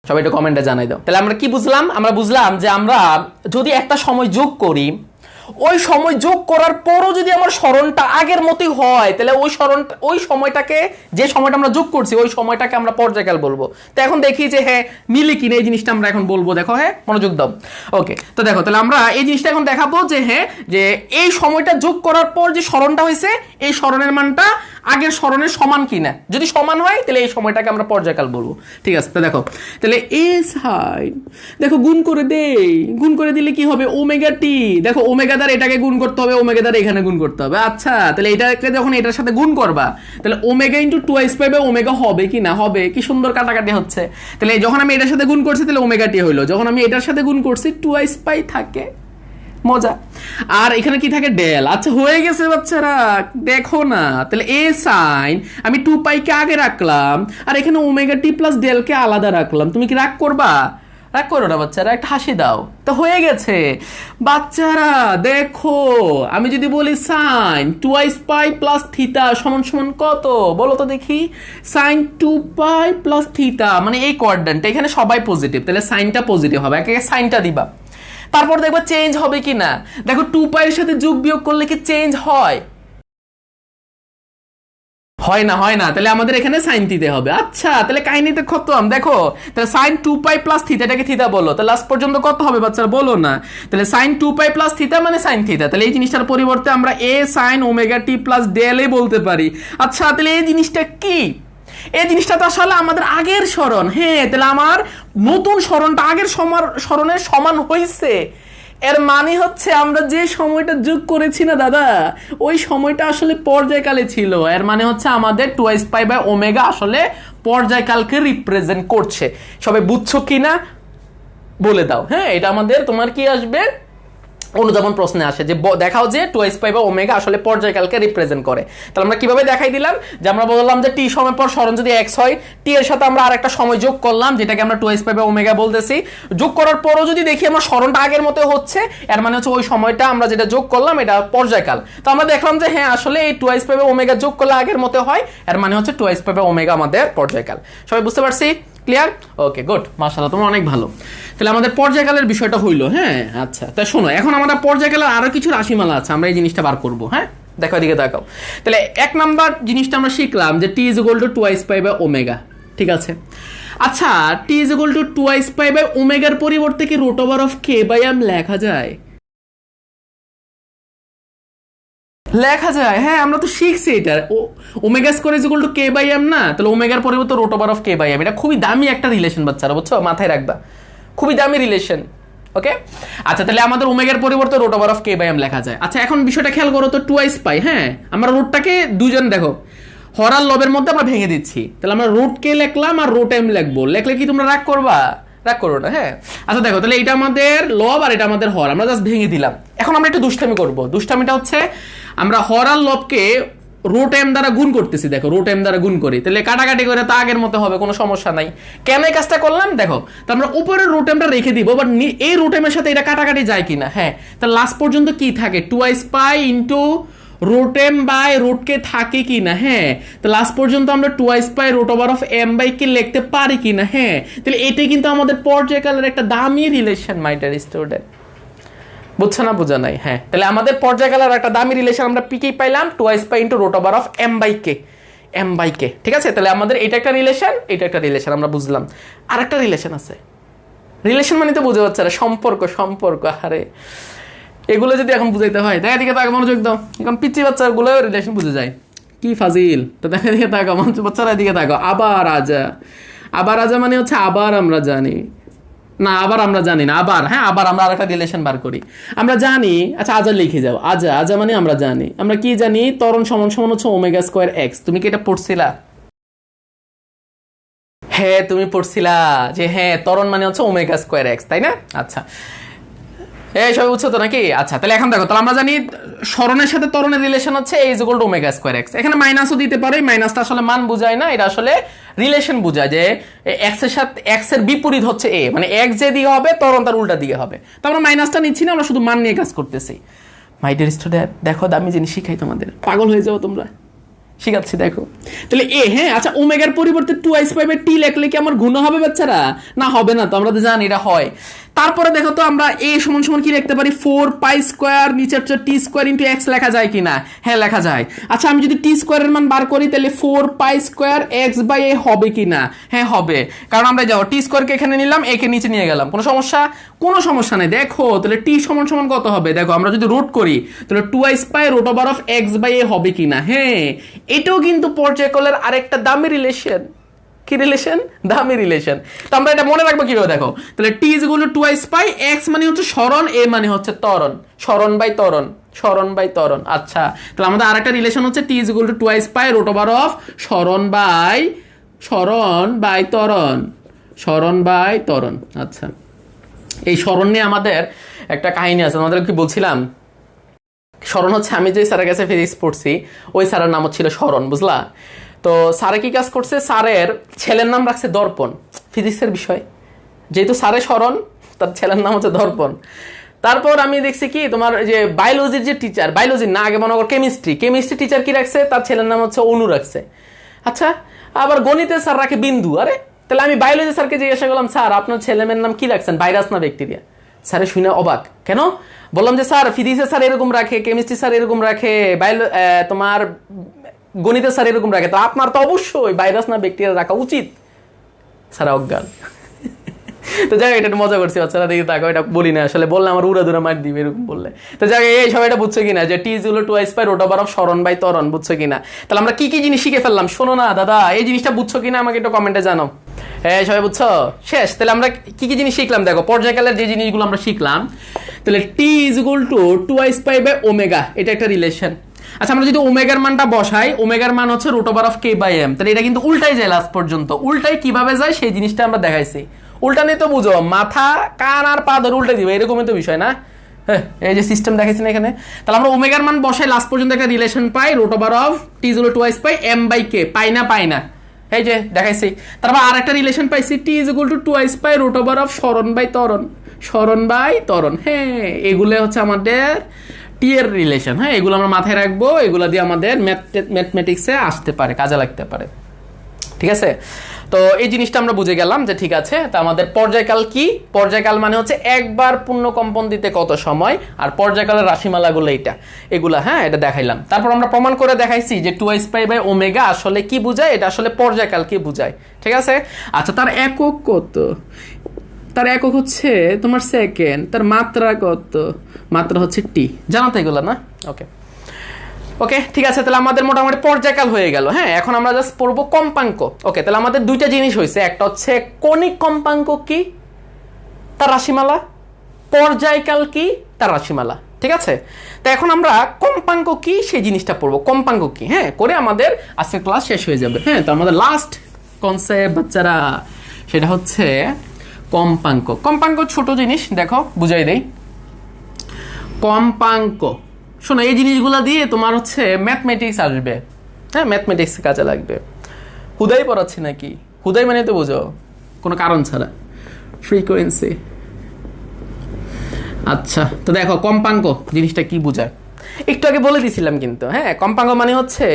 সবাই একটু কমেন্টে জানাই দাও। তাহলে আমরা কি বুঝলাম? আমরা বুঝলাম যে আমরা যদি একটা সময় যোগ করি, ওই সময় যোগ করার পরও যদি আমার সরণটা আগের মতোই হয় তাহলে ওই সময়টাকে, যে সময়টা আমরা যোগ করছি ওই সময়টাকে আমরা পর্যায়কাল বলবো। তো এখন দেখি যে হ্যাঁ মিলে কিনা এই জিনিসটা আমরা এখন বলবো। দেখো, হ্যাঁ মনোযোগ দাও। ওকে, তো দেখো তাহলে আমরা এই জিনিসটা এখন দেখাবো যে হ্যাঁ যে এই সময়টা যোগ করার পর যে সরণটা হয়েছে এই সরণের মানটা আগের সরণের সমান কিনা, যদি সমান হয় তাহলে এই সময়টাকে আমরা পর্যায়কাল বলবো। ঠিক আছে, তো দেখো তাহলে এ সাইন, দেখো গুণ করে দিলে কি হবে, ওমেগা টি। দেখো ওমেগা দ্বারা এটাকে গুণ করতে হবে, ওমেগা দ্বারা এখানে গুণ করতে হবে। আচ্ছা, তাহলে এটাকে যখন এটার সাথে গুণ করবা তাহলে ওমেগা ইন্টু 2s/ω হবে কি না? হবে। কি সুন্দর কাটাকাটি হচ্ছে। তাহলে যখন আমি এটার সাথে গুণ করছি তাহলে ওমেগা টি হইলো, যখন আমি এটার সাথে গুণ করছি 2s থাকে। মজা। আর এখানে কি থাকে, ডেল। আচ্ছা হয়ে গেছে বাচ্চারা, দেখো না। তাহলে এ সাইন আমি 2π কে আগে রাখলাম আর এখানে ওমেগা টি প্লাস ডেল কে আলাদা রাখলাম। তুমি কি রাগ করবা? রাগ করো না বাচ্চারা, একটা হাসি দাও। তো হয়ে গেছে বাচ্চারা। দেখো আমি যদি বলি সাইন 2π প্লাস থিটা সমান সমান কত বলো তো দেখি, সাইন 2π প্লাস থিটা, মানে এই কোয়াড্রেন্টটা এখানে সবাই পজিটিভ, তাহলে সাইনটা পজিটিভ হবে। একে সাইনটা দিবা, তারপর দেখবা চেঞ্জ হবে কি না। দেখো 2π এর সাথে যোগ বিয়োগ করলে কি চেঞ্জ হয়? হয় না, তাহলে আমাদের এখানে সাইন দিতে হবে। আচ্ছা, তাহলে কাহিনীতে খতম। দেখো, তাহলে সাইন 2π প্লাস থিটা, এটাকে থিটা বলো, তাহলে লাস্ট পর্যন্ত কত হবে বাচ্চারা বলো না। তাহলে সাইন 2π প্লাস থিটা মানে সাইন থিটা, তাহলে এই জিনিসটার পরিবর্তে আমরা এ sine omega t plus del এ বলতে পারি। আচ্ছা, তাহলে এই জিনিসটা কি? এই জিনিসটা তো আসলে আমাদের আগের স্মরণ। হ্যাঁ, তাহলে আমার নতুন স্মরণটা আগের স্মরণের সমান হয়েছে। এর মানে হচ্ছে আমরা যে সময়টা যোগ করেছি না দাদা, ওই সময়টা আসলে পর্যায়কালে ছিল। এর মানে হচ্ছে আমাদের 2π/ω আসলে পর্যায়কালকে রিপ্রেজেন্ট করছে। সবাই বুঝছো কিনা বলে দাও। হ্যাঁ, এটা আমাদের তোমার কি আসবে অনুধাবন প্রশ্নে আসে যে দেখাও যে 2π/ω আসলে পর্যায়কালকে রিপ্রেজেন্ট করে। তাহলে আমরা কিভাবে দেখাই দিলাম যে আমরা বললাম যে টি সময় পর স্মরণ যদি x হয়, টি এর সাথে আমরা আরেকটা সময় যোগ করলাম যেটাকে আমরা 2π/ω বলতেছি। যোগ করার পরও যদি দেখি আমার স্মরণটা আগের মতো হচ্ছে, এর মানে হচ্ছে ওই সময়টা আমরা যেটা যোগ করলাম এটা পর্যায়কাল। তো আমরা দেখলাম যে হ্যাঁ আসলে এই 2π/ω যোগ করলে আগের মতো হয়, এর মানে হচ্ছে 2π/ω আমাদের পর্যায়কাল। সবাই বুঝতে পারছি? ক্লিয়ার? ওকে, গুড, মাশাআল্লাহ, তোমরা অনেক ভালো। তাহলে আমাদের পর্যায়কালের বিষয়টা হইলো। হ্যাঁ, আচ্ছা, তাই শোনো, এখন আমাদের পর্যায়কালের আরো কিছু রাশিমালা আছে, আমরা এই জিনিসটা বার করবো। হ্যাঁ, দেখো এদিকে তাকাও। তাহলে 1 নাম্বার জিনিসটা আমরা শিখলাম যে টি ইজ ইকুয়াল টু 2π/ω, ঠিক আছে। আচ্ছা, টি ইজ ইকুয়াল টু 2π/ω এর পরিবর্তে কি √k/m লেখা যায়? লেখা যায়, হ্যাঁ, আমরা তো শিখছি এটা। Omega square is equal two k/m না, তাহলে ওমেগার পরিবর্তে √k/m। এটা খুবই দামি একটা রিলেশন বাচ্চারা, বুঝছো? মাথায় রাখবা, খুবই দামি রিলেশন। ওকে, আচ্ছা, তাহলে আমাদের ওমেগার পরিবর্তে √k/m লেখা যায়। আচ্ছা, এখন বিষয়টা খেয়াল করো তো, 2π, হ্যাঁ, আমরা রুটটাকে দুজন দেখো হরার লবের মধ্যে আমরা ভেঙে দিচ্ছি। তাহলে আমরা √k লিখলাম আর √m লিখবো, লিখলে কি তোমরা রাগ করবা? রাগ করো না, হ্যাঁ। আচ্ছা দেখো, তাহলে এটা আমাদের লব আর এটা আমাদের হর, আমরা জাস্ট ভেঙে দিলাম। এখন আমরা একটু দুষ্টামি করবো। দুষ্টামিটা হচ্ছে আমরা হর আর লবকে √m দ্বারা গুণ করতেছি। দেখো, √m দ্বারা গুণ করি, তাহলে কাটাকাটি করে তা আগের মতো হবে, কোনো সমস্যা নাই। কেন এই কাজটা করলাম দেখো, তো আমরা উপরের √mটা রেখে দিব, বাট এই √m এর সাথে এটা কাটাকাটি যায় কিনা। হ্যাঁ, তাহলে লাস্ট পর্যন্ত কি থাকে? 2π ইন্টু √m/√k থাকে কি না। হ্যাঁ, তো লাস্ট পর্যন্ত আমরা 2π√m/k লিখতে পারি কি না। হ্যাঁ, তাহলে এটাই কিন্তু আমাদের পর্যায়কালের একটা দামি রিলেশন, মাই ডিয়ার স্টুডেন্ট। বুঝছো না? বোঝা নাই? হ্যাঁ, তাহলে আমাদের পর্যায়কালের একটা দামি রিলেশন আমরা কি পাইলাম? 2π ইন্টু √m/k, ঠিক আছে। তাহলে আমাদের এটা একটা রিলেশন, এটা একটা রিলেশন আমরা বুঝলাম। আর একটা রিলেশন আছে। রিলেশন মানে তো বুঝে পাচ্ছে না, সম্পর্ক। আরে এগুলো যদি এখন বুঝাইতে হয়, দেখা দিকে তাকে মনোযোগ দাও, এখন পিচ্ছি বাচ্চাগুলো রিলেশন বুঝে যায়। কি ফাজিল! তো দেখা দিকে তাকাও, বাচ্চারা দিকে তাকাও। আবার আজা মানে হচ্ছে আবার আমরা জানি না, আবার আমরা জানি না, আবার, হ্যাঁ, আবার আমরা আরেকটা রিলেশন বার করি। আমরা জানি, আচ্ছা আজা লিখে যাও, আজা মানে আমরা জানি। আমরা কি জানি? ত্বরণ সমান সমান হচ্ছে ω²x। তুমি কি এটা পড়ছিলা? হ্যাঁ, তুমি পড়ছিলা যে হ্যাঁ ত্বরণ মানে হচ্ছে ω²x, তাই না? আচ্ছা, এই সবাই বুঝছো তো নাকি? আচ্ছা, তাহলে এখন দেখো, তাহলে আমরা জানি স্মরণের সাথে ত্বরণের রিলেশন হচ্ছে a = ω²x। এখানে মাইনাসও দিতে পারে, মাইনাসটা আসলে মান বোঝায় না, এটা আসলে রিলেশন বোঝায় যে x এর সাথে x এর বিপরীত হচ্ছে a, মানে x যে দিকে হবে ত্বরণ তার উল্টা দিকে হবে। তো আমরা মাইনাসটা নিচ্ছি না, আমরা শুধু মান নিয়ে কাজ করতেছি। মাই ডিয়ার স্টুডেন্ট, দেখো দামি জিনিস শিখাই তোমাদের, পাগল হয়ে যাও তোমরা, শিখাচ্ছি দেখো। তাহলে এ, হ্যাঁ, আচ্ছা, ওমেগার পরিবর্তে 2π/t লিখলে কি আমার গুণ হবে বাচ্চারা? না, হবে না, তো আমরা তো জানি এটা হয়। তারপরে দেখো তো, আমরা a সমান সমান কি লিখতে পারি? 4π² নিচে হচ্ছে t² ইন্টু x লেখা যায় কিনা? হ্যাঁ, লেখা যায়। আচ্ছা, আমি যদি t² এর মান বার করি তাহলে 4π² x/a হবে কিনা? হ্যাঁ, হবে, কারণ আমরা যাও t² কে এখানে নিলাম, a কে নিচে নিয়ে গেলাম, কোনো সমস্যা? কোনো সমস্যা নেই। দেখো, তাহলে t সমান সমান কত হবে? দেখো, আমরা যদি রুট করি তাহলে 2π√x/a হবে কিনা। হ্যাঁ, এটাও কিন্তু পর্যায়কালের আরেকটা দামি রিলেশন। কি রিলেশন? দামি রিলেশন। তো আমরা এটা মনে রাখবো কিভাবে? দেখো, তাহলে t = 2π, x মানে হচ্ছে স্মরণ, a মানে হচ্ছে ত্বরণ, স্মরণ বাই ত্বরণ। আচ্ছা, তাহলে আমাদের আরেকটা রিলেশন হচ্ছে t = 2π স্মরণ বাই ত্বরণ। আচ্ছা, এই স্মরণ নিয়ে আমাদের একটা কাহিনী আছে, আমাদের কি বলছিলাম? স্মরণ হচ্ছে, আমি যে স্যারের কাছে ফিজিক্স পড়ছি ওই স্যারের নাম ছিল স্মরণ, বুঝলা? তো স্যারে কি কাজ করছে? স্যারের ছেলের নাম রাখছে দর্পণ, ফিজিক্সের বিষয়। যেহেতু স্যারে স্মরণ, তার ছেলের নাম হচ্ছে দর্পণ। তারপর আমি দেখছি কি, তোমার যে বায়োলজির যে টিচার, বায়োলজির না, আগে মনে করো কেমিস্ট্রি টিচার কি রাখছে? তার ছেলের নাম হচ্ছে অনু রাখছে। আচ্ছা, আবার গণিতের স্যার রাখে বিন্দু। আরে, তাহলে আমি বায়োলজি স্যারকে জিজ্ঞাসা করলাম, স্যার আপনার ছেলেমেয়ের নাম কি রাখছেন, ভাইরাস না ব্যাকটেরিয়া? স্যারে শুনে অবাক। কেন? বললাম যে স্যার ফিজিক্সের স্যার এরকম রাখে, কেমিস্ট্রি স্যার এরকম রাখে, তোমার গণিতের স্যার এরকম রাখে, তো আপনার তো অবশ্যই ভাইরাস না ব্যাকটেরিয়া রাখা উচিত। স্যার অজ্ঞান। তো যাই এটা মজা করছি, বাচ্চারা দিকে তাকাও, এটা বলি না আসলে, বললে আমার উড়া দুরা মার দিবে এরকম বললে। তো যাই এই সবাই এটা বুঝছো কিনা যে T is equal to twice by root over of সরণ বাই ত্বরণ, বুঝছো কিনা? তাহলে আমরা কি কি জিনিস শিখে ফেললাম শোনো না দাদা, এই জিনিসটা বুঝছো কিনা আমাকে একটু কমেন্টে জানো। হ্যাঁ সবাই বুঝছো? শেষ। তাহলে আমরা কি কি জিনিস শিখলাম দেখো, পর্যায়কালের যে জিনিসগুলো আমরা শিখলাম। তাহলে T is equal to twice pi by omega, এটা একটা রিলেশন। আচ্ছা আমরা যদি ওমেগার মানটা বসাই, ওমেগার মান হচ্ছে root over of K by m, তাহলে এটা কিন্তু উল্টাই যায় লাস্ট পর্যন্ত। উল্টাই কিভাবে যায় সেই জিনিসটা আমরা দেখাইছি। উল্টা নিয়ে তো বুঝো, মাথা কান আর পা ধরে উল্টে দিবে, এরকমই তো বিষয় না? হ্যাঁ এই যে সিস্টেম দেখাইছি না এখানে। তাহলে আমরা ওমেগার মান বসাই, লাস্ট পর্যন্ত একটা রিলেশন পাই, root over of T is equal to twice pi M by K, পাই না, এই যে দেখাইছি। তারপর আর একটা রিলেশন পাইছি, T is equal to twice pi root over of সরণ বাই ত্বরণ। হ্যাঁ এগুলো হচ্ছে আমাদের টি এর রিলেশন। হ্যাঁ এগুলো আমরা মাথায় রাখবো, এগুলো দিয়ে আমাদের ম্যাথমেটিক্সে আসতে পারে, কাজে লাগতে পারে। ঠিক আছে, তো এই জিনিসটা আমরা বুঝে গেলাম যে ঠিক আছে। তা আমাদের পর্যায়কাল কি? পর্যায়কাল মানে হচ্ছে একবার পূর্ণ কম্পন দিতে কত সময়, আর পর্যায়কালের রাশিমালাগুলো এগুলা, হ্যাঁ এটা দেখাইলাম। তারপর আমরা প্রমাণ করে দেখাইছি যে টুয়াইস পাই বাই ওমেগা আসলে কি বোঝায়, এটা আসলে পর্যায়কাল কি বোঝায়। ঠিক আছে, আচ্ছা তার একক কত? তার একক হচ্ছে তোমার সেকেন্ড। তার মাত্রা কত? মাত্রা হচ্ছে টি। জানো তো এগুলো না? ওকে ওকে ঠিক আছে, তাহলে আমাদের মোটামুটি পর্যায়কাল হয়ে গেল। হ্যাঁ এখন আমরা জাস্ট পড়বো কম্পাঙ্ক। ওকে তাহলে আমাদের দুইটা জিনিস হয়েছে, একটা হচ্ছে কণিক কম্পাঙ্ক কি, তার রাশিমালা, পর্যায়কাল কি, তার রাশিমালা। ঠিক আছে, তো এখন আমরা কম্পাঙ্ক কি সেই জিনিসটা পড়বো। কম্পাঙ্ক কি, হ্যাঁ করে আমাদের আজকের ক্লাস শেষ হয়ে যাবে। হ্যাঁ তো আমাদের লাস্ট কনসেপ্ট বাচ্চারা, সেটা হচ্ছে কম্পাঙ্ক। কম্পাঙ্ক ছোট জিনিস, দেখো বুঝাই দেই। কম্পাঙ্ক শোনো, এই জিনিসগুলো দিয়ে তোমার হচ্ছে ম্যাথমেটিক্স আসবে। হ্যাঁ ম্যাথমেটিক্স কাজে লাগবে। হুদাই পড়াচ্ছি নাকি? হুদাই মানে তো বুঝো, কোনো কারণ ছাড়া, ফ্রিকোয়েন্সি। আচ্ছা তো দেখো কম্পাঙ্ক জিনিসটা কি বোঝায় একটু আগে বলে দিছিলাম কিন্তু। হ্যাঁ কম্পাঙ্ক মানে হচ্ছে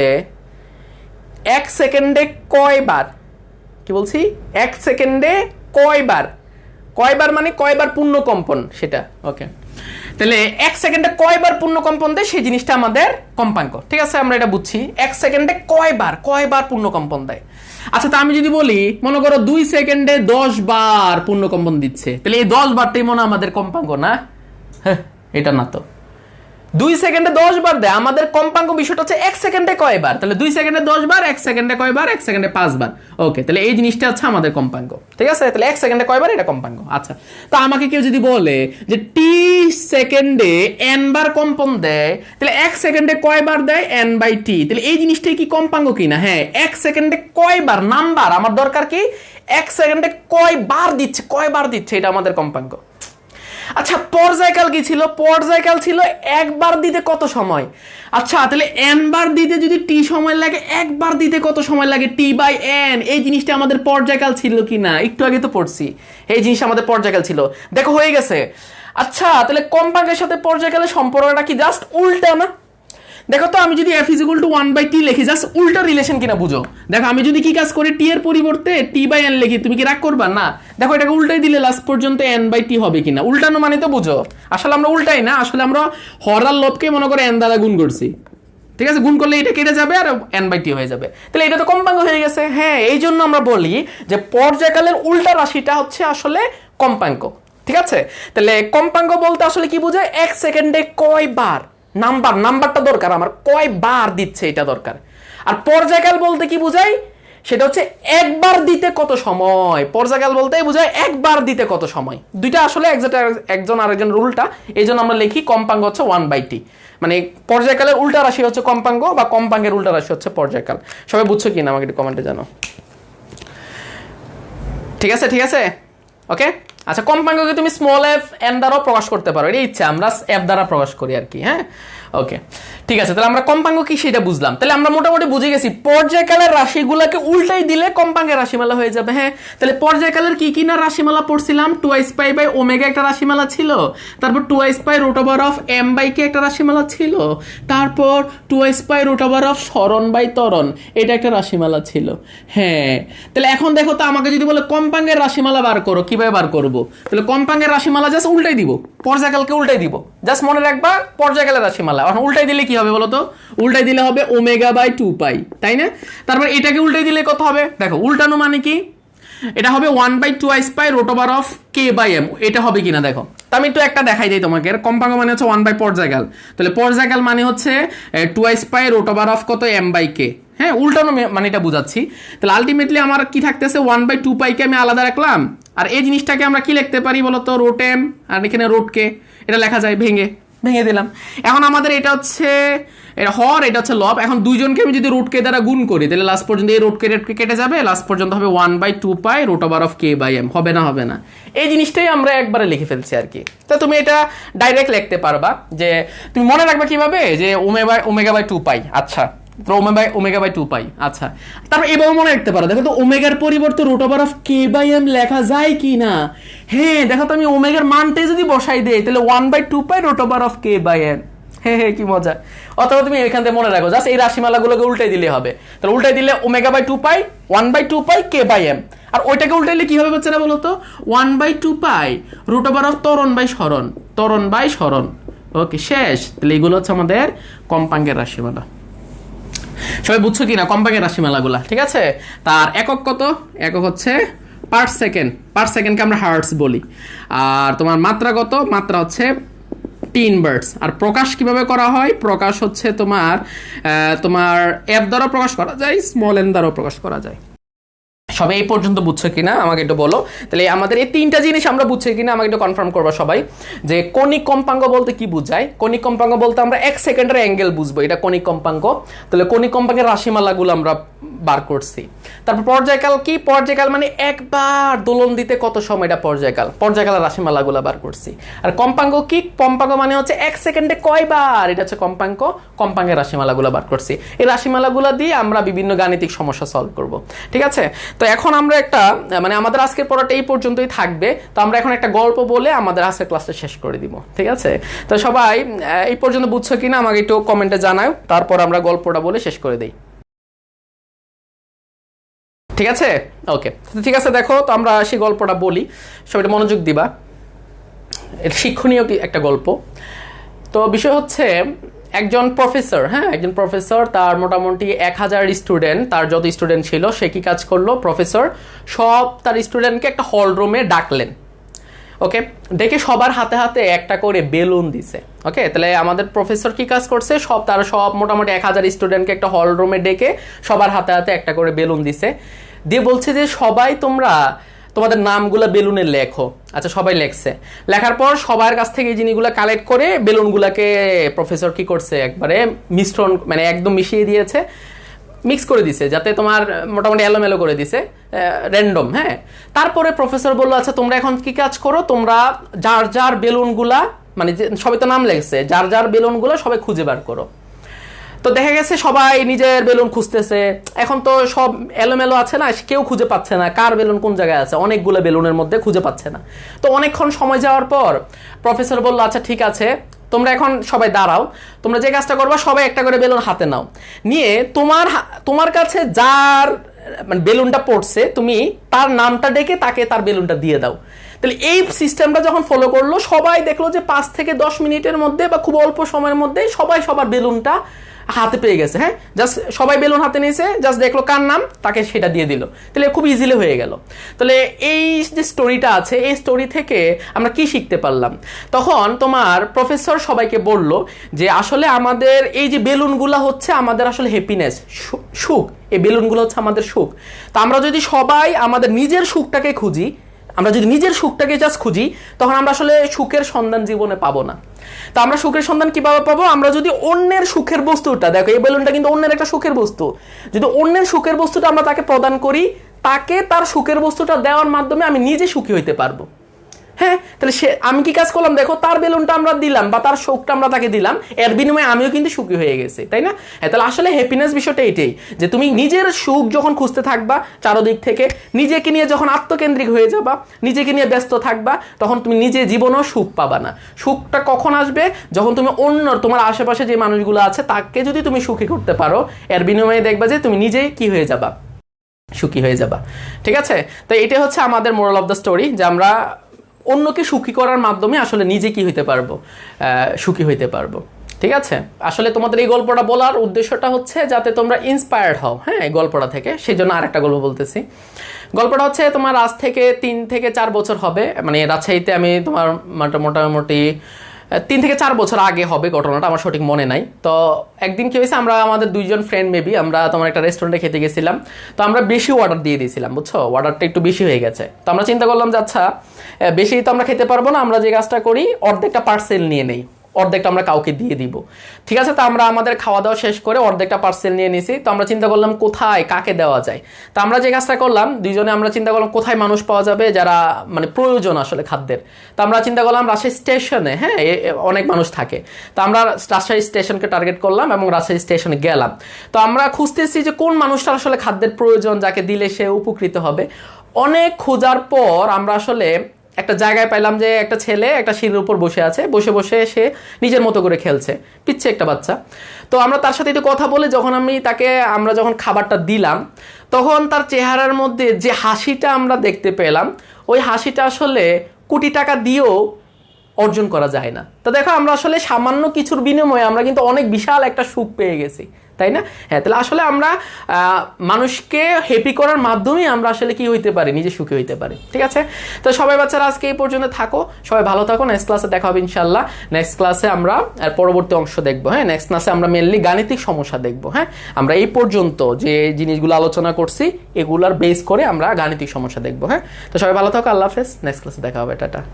এক সেকেন্ডে কয়বার, কি বলছি, এক সেকেন্ডে কয়বার, কয়বার মানে কয়বার পূর্ণ কম্পন সেটা। ওকে তাহলে এক সেকেন্ডে কয়বার পূর্ণ কম্পন দেয় সেই জিনিসটা আমাদের কম্পাঙ্ক। ঠিক আছে আমরা এটা বুঝছি, এক সেকেন্ডে কয়বার পূর্ণ কম্পন দেয়। আচ্ছা তা আমি যদি বলি মনে করো 2 সেকেন্ডে 10 বার পূর্ণ কম্পন দিচ্ছে, তাহলে এই 10 বারটাই মনে আমাদের কম্পাঙ্ক না? হ্যাঁ এটা না তো, 2 সেকেন্ডে 10 বার দেয়। আমাদের কম্পাঙ্ক বিষয়টা হচ্ছে 1 সেকেন্ডে কয়বার, তাহলে 2 সেকেন্ডে 10 বার, 1 সেকেন্ডে কয়বার, 1 সেকেন্ডে 5 বার। ওকে তাহলে এই জিনিসটা হচ্ছে আমাদের কম্পাঙ্ক। ঠিক আছে, তাহলে 1 সেকেন্ডে কয়বার এটা কম্পাঙ্ক। আচ্ছা তো আমাকে কেউ যদি বলে যে টি সেকেন্ডে n বার কম্পন দেয়, তাহলে 1 সেকেন্ডে কয়বার দেয়, n বাই টি, তাহলে এই জিনিসটাই কি কম্পাঙ্ক কিনা? হ্যাঁ 1 সেকেন্ডে কয়বার, নাম্বার আমার দরকার কি, 1 সেকেন্ডে কয়বার দিচ্ছে এটা আমাদের কম্পাঙ্ক। আচ্ছা পর্যায়কাল কি ছিল? পর্যায়কাল ছিল একবার দিতে কত সময়। আচ্ছা তাহলে n বার দিতে যদি t সময় লাগে, একবার দিতে কত সময় লাগে, t বাই n। এই জিনিসটা আমাদের পর্যায়কাল ছিল কি না? একটু আগে তো পড়ছি, এই জিনিসটা আমাদের পর্যায়কাল ছিল। দেখো হয়ে গেছে। আচ্ছা তাহলে কম্পাঙ্কের সাথে পর্যায়কালের সম্পর্কটা কি জাস্ট উল্টা না? দেখো তো আমি যদি f is equal to 1/t লিখি, জাস্ট উল্টা রিলেশন কিনা বুঝো। দেখো আমি যদি কি কাজ করি, t এর পরিবর্তে t বাই n লিখি, তুমি কি রাগ করবা না? দেখো এটাকে উল্টাই দিলে লাস্ট পর্যন্ত n/t হবে কিনা। উল্টানো মানে তো বুঝো, আসলে আমরা উল্টাই না, আসলে আমরা হরার লবকে মনে করে n দ্বারা গুণ করছি। ঠিক আছে, গুণ করলে এটা কেটে যাবে আর n/t হয়ে যাবে, তাহলে এটা তো কম্পাঙ্ক হয়ে গেছে। হ্যাঁ এই জন্য আমরা বলি যে পর্যায়কালের উল্টা রাশিটা হচ্ছে আসলে কম্পাঙ্ক। ঠিক আছে, তাহলে কম্পাঙ্ক বলতে আসলে কি বোঝায়, 1 সেকেন্ডে কয়বার, নাম্বারটা দরকার আমার, কয়বার দিচ্ছে এটা দরকার। আর পর্যায়কাল বলতে কি বোঝায়, সেটা হচ্ছে একবার দিতে কত সময়। পর্যায়কাল বলতে বোঝায় একবার দিতে কত সময়। দুইটা আসলে একজন আরেকজন উল্টা, এই জন্য আমরা লিখি কম্পাঙ্ক হচ্ছে 1/t, মানে পর্যায়কালের উল্টা রাশি হচ্ছে কম্পাঙ্ক, বা কম্পাঙ্কের উল্টা রাশি হচ্ছে পর্যায়কাল। সবাই বুঝছো কিনা আমাকে একটু কমেন্টে জানো। ঠিক আছে ওকে। আচ্ছা কম্পাঙ্ককে তুমি স্মল এফ এন দ্বারাও প্রকাশ করতে পারো, এটা ইচ্ছা, আমরা এফ দ্বারা প্রকাশ করি আর কি। হ্যাঁ ওকে ঠিক আছে, তাহলে আমরা কম্পাঙ্ক কি সেটা বুঝলাম। তাহলে আমরা মোটামুটি বুঝে গেছি পর্যায়কালের রাশিগুলোকে উল্টাই দিলে কম্পাঙ্কের রাশিমালা হয়ে যাবে। হ্যাঁ তাহলে পর্যায়কালের কি কি না রাশিমালা পড়ছিলাম, টুয়াইস পাই বাই ওমেগা একটা রাশিমালা ছিল, তারপর twice pi root over of M by K একটা রাশিমালা ছিল, তারপর twice pi root over of সরণ বাই ত্বরণ এটা একটা রাশিমালা ছিল। হ্যাঁ তাহলে এখন দেখো তো আমাকে যদি বলে কম্পাঙ্কের রাশিমালা বার করো, কিভাবে বার করবো? তাহলে কম্পাঙ্কের রাশিমালা জাস্ট উল্টাই দিব, পর্যায়কালকে উল্টাই দিব। জাস্ট মনে রাখবা পর্যায়কালের রাশিমালা রাশিমালা। এখন উল্টাই দিলে কি হবে বলো তো? উল্টাই দিলে হবে ওমেগা বাই 2 পাই, তাই না? তারপর এটাকে উল্টাই দিলে কত হবে? দেখো উল্টানো মানে কি, এটা হবে 1/2 pi root over of K by M. এটা হবে কিনা দেখো। তো আমি একটু একটা দেখাই দিই তোমাকে। কম্পাঙ্ক মানে হচ্ছে 1 বাই পর্যায়কাল, তাহলে পর্যায়কাল মানে হচ্ছে 2 পাই রুট ওভার অফ কত এম বাই কে। হ্যাঁ, উল্টানো মানে এটা বুঝাচ্ছি। তাহলে আলটিমেটলি আমার কি থাকতেছে, 1/2 পাইকে আমি আলাদা রাখলাম, আর এই জিনিসটাকে আমরা কি লিখতে পারি বলতো? রুট এম, আর এখানে রুট কে। এটা লেখা যায় ভেঙে দিলাম। এখন আমাদের এটা হচ্ছে হর, এটা হচ্ছে লব। এখন দুইজনকে আমি যদি রুট কে দ্বারা গুণ করি, তাহলে লাস্ট পর্যন্ত এই রুট কে কেটে যাবে, লাস্ট পর্যন্ত হবে 1/2 pi root over of K by M. হবে না? হবে না। এই জিনিসটাই আমরা একবারে লিখে ফেলছি আর কি। তো তুমি এটা ডাইরেক্ট লিখতে পারবা, যে তুমি মনে রাখবে কিভাবে, যে ওমেগা বাই 2 পাই। আচ্ছা, ওমেগা বাই 2 পাই। আচ্ছা, তারপর এভাবে মনে রাখতে পারো, দেখো তো ওমেগার পরিবর্তে root over of K by m লেখা যায় কি না। হ্যাঁ, দেখো তো আমি ওমেগার মানটাই যদি বসাই দেই, তাহলে 1/2 pi root over of K by M. হ্যাঁ হ্যাঁ, কি মজা। অথবা তুমি এখান থেকে মনে রাখো, জাস্ট এই রাশিমালাগুলোকে উল্টাই দিলে হবে। তাহলে উল্টাই দিলে omega by 2 pi 1/2 pi K by M, আর ওইটাকে উল্টাইলে কি হবে বাচ্চারা বলো তো? 1/2 পাই রুট ওভার অফ ত্বরণ বাই সরণ। ওকে, শেষ। তাহলে এগুলো হচ্ছে আমাদের কম্পাঙ্কের রাশিমালা। সবাই বুঝছো কিনা কম্পাঙ্কের রাশিমালাগুলা? ঠিক আছে। তার একক কত? একক হচ্ছে পার সেকেন্ড। পার সেকেন্ডকে আমরা হার্টস বলি। আর তোমার মাত্রা কত? মাত্রা হচ্ছে 3 বার্ডস। আর প্রকাশ কিভাবে করা হয়? প্রকাশ হচ্ছে তোমার এফ দ্বারা প্রকাশ করা যায়, স্মল এন দ্বারা প্রকাশ করা যায়। সবাই এই পর্যন্ত বুঝছো কিনা আমাকে একটু বলো। তাহলে আমাদের এই তিনটা জিনিস আমরা বুঝছি কিনা আমাকে একটু কনফার্ম করবা সবাই, যে কণিক কম্পাঙ্ক বলতে কি বোঝায়। কণিক কম্পাঙ্ক বলতে আমরা 1 সেকেন্ডের অ্যাঙ্গেল বুঝবো, এটা কণিক কম্পাঙ্ক। তাহলে কণিক কম্পাঙ্কের রাশিমালাগুলো আমরা বার করছি। তারপর পর্যায়কাল কি? পর্যায়কাল মানে একবার দোলন দিতে কত সময়, এটা পর্যায়কাল। পর্যায়কালের রাশিমালাগুলো বার করছি। আর কম্পাঙ্ক কি? কম্পাঙ্ক মানে হচ্ছে 1 সেকেন্ডে কয়বার, এটা হচ্ছে কম্পাঙ্ক। কম্পাঙ্কের রাশিমালাগুলো বার করছি। এই রাশিমালাগুলো দিয়ে আমরা বিভিন্ন গাণিতিক সমস্যা সলভ করব। ঠিক আছে। তো এখন আমরা একটা আমাদের আজকের পড়াটা এই পর্যন্তই থাকবে। তো আমরা এখন একটা গল্প বলে আমাদের আজকের ক্লাসটা শেষ করে দিব। ঠিক আছে। তো সবাই এই পর্যন্ত বুঝছো কিনা আমাকে একটু কমেন্টে জানাও, তারপর আমরা গল্পটা বলে শেষ করে দেই। ঠিক আছে, ওকে ঠিক আছে। দেখো তো আমরা সেই গল্পটা বলি, সবাই মনোযোগ দিবা। শিক্ষণীয় একটা গল্প। তো বিষয় হচ্ছে একজন প্রফেসর, হ্যাঁ একজন প্রফেসর, তার মোটামুটি 1000 স্টুডেন্ট, তার যত স্টুডেন্ট ছিল সে কি কাজ করলো, প্রফেসর সব তার স্টুডেন্টকে একটা হল রুমে ডাকলেন। ওকে, ডেকে সবার হাতে হাতে একটা করে বেলুন দিছে। ওকে, তাহলে আমাদের প্রফেসর কি কাজ করছে, তার সব মোটামুটি 1000 স্টুডেন্টকে একটা হল রুমে ডেকে সবার হাতে হাতে একটা করে বেলুন দিছে, দিয়ে বলছে যে সবাই তোমরা তোমাদের নামগুলো বেলুনে লেখো। আচ্ছা, সবাই লেখছে। লেখার পর সবার কাছ থেকে এই জিনিসগুলো কালেক্ট করে বেলুনগুলোকে প্রফেসর কি করছে, একবারে মিশ্রণ একদম মিশিয়ে দিয়েছে, মিক্স করে দিছে, যাতে তোমার মোটামুটি এলোমেলো করে দিছে, র্যান্ডম। হ্যাঁ, তারপরে প্রফেসর বললো আচ্ছা তোমরা এখন কি কাজ করো, তোমরা যার যার বেলুনগুলা সবাই তো নাম লেগছে, যার যার বেলুনগুলো সবাই খুঁজে বার করো। তো দেখা গেছে সবাই নিজের বেলুন খুঁজতেছে। এখন তো সব এলোমেলো আছে না, কেউ খুঁজে পাচ্ছে না কার বেলুন কোন জায়গায় আছে, অনেকগুলো বেলুনের মধ্যে খুঁজে পাচ্ছে না। তো অনেকক্ষণ সময় যাওয়ার পর প্রফেসর বললো আচ্ছা ঠিক আছে, তোমরা এখন সবাই দাঁড়াও, তোমরা যে কাজটা করবা সবাই একটা করে বেলুন হাতে নাও, নিয়ে তোমার কাছে যার বেলুনটা পড়ছে তুমি তার নামটা ডেকে তাকে তার বেলুনটা দিয়ে দাও। তাহলে এই সিস্টেমটা যখন ফলো করলো, সবাই দেখলো যে 5 থেকে 10 মিনিটের মধ্যে বা খুব অল্প সময়ের মধ্যে সবাই সবার বেলুনটা হাতে পেয়ে গেছে। হ্যাঁ, জাস্ট সবাই বেলুন হাতে নিয়েছে, জাস্ট দেখলো কার নাম, তাকে সেটা দিয়ে দিল। তাহলে খুব ইজিলি হয়ে গেল। তাহলে এই যে স্টোরিটা আছে, এই স্টোরি থেকে আমরা কি শিখতে পারলাম, তখন তোমার প্রফেসর সবাইকে বলল যে আসলে আমাদের এই যে বেলুনগুলো হচ্ছে আমাদের আসলে হ্যাপিনেস, সুখ, এই বেলুনগুলো হচ্ছে আমাদের সুখ। তো আমরা যদি সবাই আমাদের নিজের সুখটাকে খুঁজি, আমরা যদি নিজের সুখটাকে জাস্ট খুঁজি, তখন আমরা আসলে সুখের সন্ধান জীবনে পাবো না। তো আমরা সুখের সন্ধান কিভাবে পাবো, আমরা যদি অন্যের সুখের বস্তুটা, দেখো এই বেলুনটা কিন্তু অন্যের একটা সুখের বস্তু, যদি অন্যের সুখের বস্তুটা আমরা তাকে প্রদান করি, তাকে তার সুখের বস্তুটা দেওয়ার মাধ্যমে আমি নিজে সুখী হইতে পারবো। হ্যাঁ, তাহলে আমি কি কাজ করলাম, দেখো তার বেলুনটা আমরা দিলাম বা তার সুখটা আমরা তাকে দিলাম, এর বিনিময়ে আমিও কিন্তু সুখী হয়ে গেছি, তাই না? হ্যাঁ, তাহলে আসলে হ্যাপিনেস বিষয়টা এটাই, যে তুমি নিজের সুখ যখন খুঁজতে থাকবা চারদিক থেকে, নিজেকে নিয়ে যখন আত্মকেন্দ্রিক হয়ে যাবা, নিজেকে নিয়ে ব্যস্ত থাকবা, তখন তুমি নিজে জীবনেও সুখ পাবা না। সুখটা কখন আসবে, যখন তুমি অন্য তোমার আশেপাশে যে মানুষগুলো আছে তাকে যদি তুমি সুখী করতে পারো, এর বিনিময়ে দেখবা যে তুমি নিজেই কি হয়ে যাবা, সুখী হয়ে যাবা। ঠিক আছে, তো এটা হচ্ছে আমাদের মোরাল অফ দ্য স্টোরি, যে আমরা অন্যকে সুখী করার মাধ্যমে আসলে নিজে কি হইতে পারবো, সুখী হইতে পারবো। ঠিক আছে, আসলে তোমাদের এই গল্পটা বলার উদ্দেশ্যটা হচ্ছে যাতে তোমরা ইন্সপায়ার্ড হও, হ্যাঁ, এই গল্পটা থেকে। সেই জন্য আরেকটা গল্প বলতেছি। গল্পটা হচ্ছে তোমার আজ থেকে 3 থেকে 4 বছর হবে, মানে রাজশাহীতে আমি তোমার মোটামুটি 3 থেকে 4 বছর আগে হবে ঘটনাটা, আমার সঠিক মনে নাই। তো একদিন কি হয়েছে, আমরা আমাদের 2জন ফ্রেন্ড মেবি আমরা তোমার একটা রেস্টুরেন্টে খেতে গেছিলাম। তো আমরা বেশি অর্ডার দিয়ে দিয়েছিলাম, বুঝছো, অর্ডারটা একটু বেশি হয়ে গেছে। তো আমরা চিন্তা করলাম যে আচ্ছা বেশি তো আমরা খেতে পারবো না, আমরা যে কাজটা করি অর্ধেকটা পার্সেল নিয়ে নেই, অর্ধেকটা আমরা কাউকে দিয়ে দিব। ঠিক আছে, তো আমরা আমাদের খাওয়া দাওয়া শেষ করে অর্ধেকটা পার্সেল নিয়ে নিছি। তো আমরা চিন্তা করলাম কোথায় কাকে দেওয়া যায়। তো আমরা যে কাজটা করলাম দুইজনে, আমরা চিন্তা করলাম কোথায় মানুষ পাওয়া যাবে যারা মানে প্রয়োজন আসলে খাদ্যের। তো আমরা চিন্তা করলাম রাজশাহী স্টেশনে, হ্যাঁ, অনেক মানুষ থাকে। তো আমরা রাজশাহী স্টেশনকে টার্গেট করলাম এবং রাজশাহী স্টেশনে গেলাম। তো আমরা খুঁজতেছি যে কোন মানুষটা আসলে খাদ্যের প্রয়োজন, যাকে দিলে সে উপকৃত হবে। অনেক খোঁজার পর আমরা আসলে একটা জায়গায় পাইলাম যে একটা ছেলে একটা সিঁড়ির উপর বসে আছে, বসে বসে সে নিজের মতো করে খেলছে, পিচ্ছে একটা বাচ্চা। তো আমরা তার সাথে একটু কথা বলে যখন আমরা যখন খাবারটা দিলাম, তখন তার চেহারার মধ্যে যে হাসিটা আমরা দেখতে পেলাম, ওই হাসিটা আসলে কোটি টাকা দিয়েও অর্জন করা যায় না। তো দেখো, আমরা আসলে সামান্য কিছুর বিনিময়ে আমরা কিন্তু অনেক বিশাল একটা সুখ পেয়ে গেছি, তাই না? হ্যাঁ, তাহলে আসলে আমরা মানুষকে হ্যাপি করার মাধ্যমেই আমরা আসলে কি হইতে পারি, নিজে সুখী হইতে পারি। ঠিক আছে, তো সবাই বাচ্চারা আজকে এই পর্যন্ত থাকো, সবাই ভালো থাকো। নেক্সট ক্লাসে দেখা হবে ইনশাল্লাহ। নেক্সট ক্লাসে আমরা পরবর্তী অংশ দেখবো। হ্যাঁ, নেক্সট ক্লাসে আমরা মেনলি গাণিতিক সমস্যা দেখবো। হ্যাঁ, আমরা এই পর্যন্ত যে জিনিসগুলো আলোচনা করছি এগুলার বেস করে আমরা গাণিতিক সমস্যা দেখবো। হ্যাঁ, তো সবাই ভালো থাকো, আল্লাহ হাফেজ। নেক্সট ক্লাসে দেখা হবে, টাটা।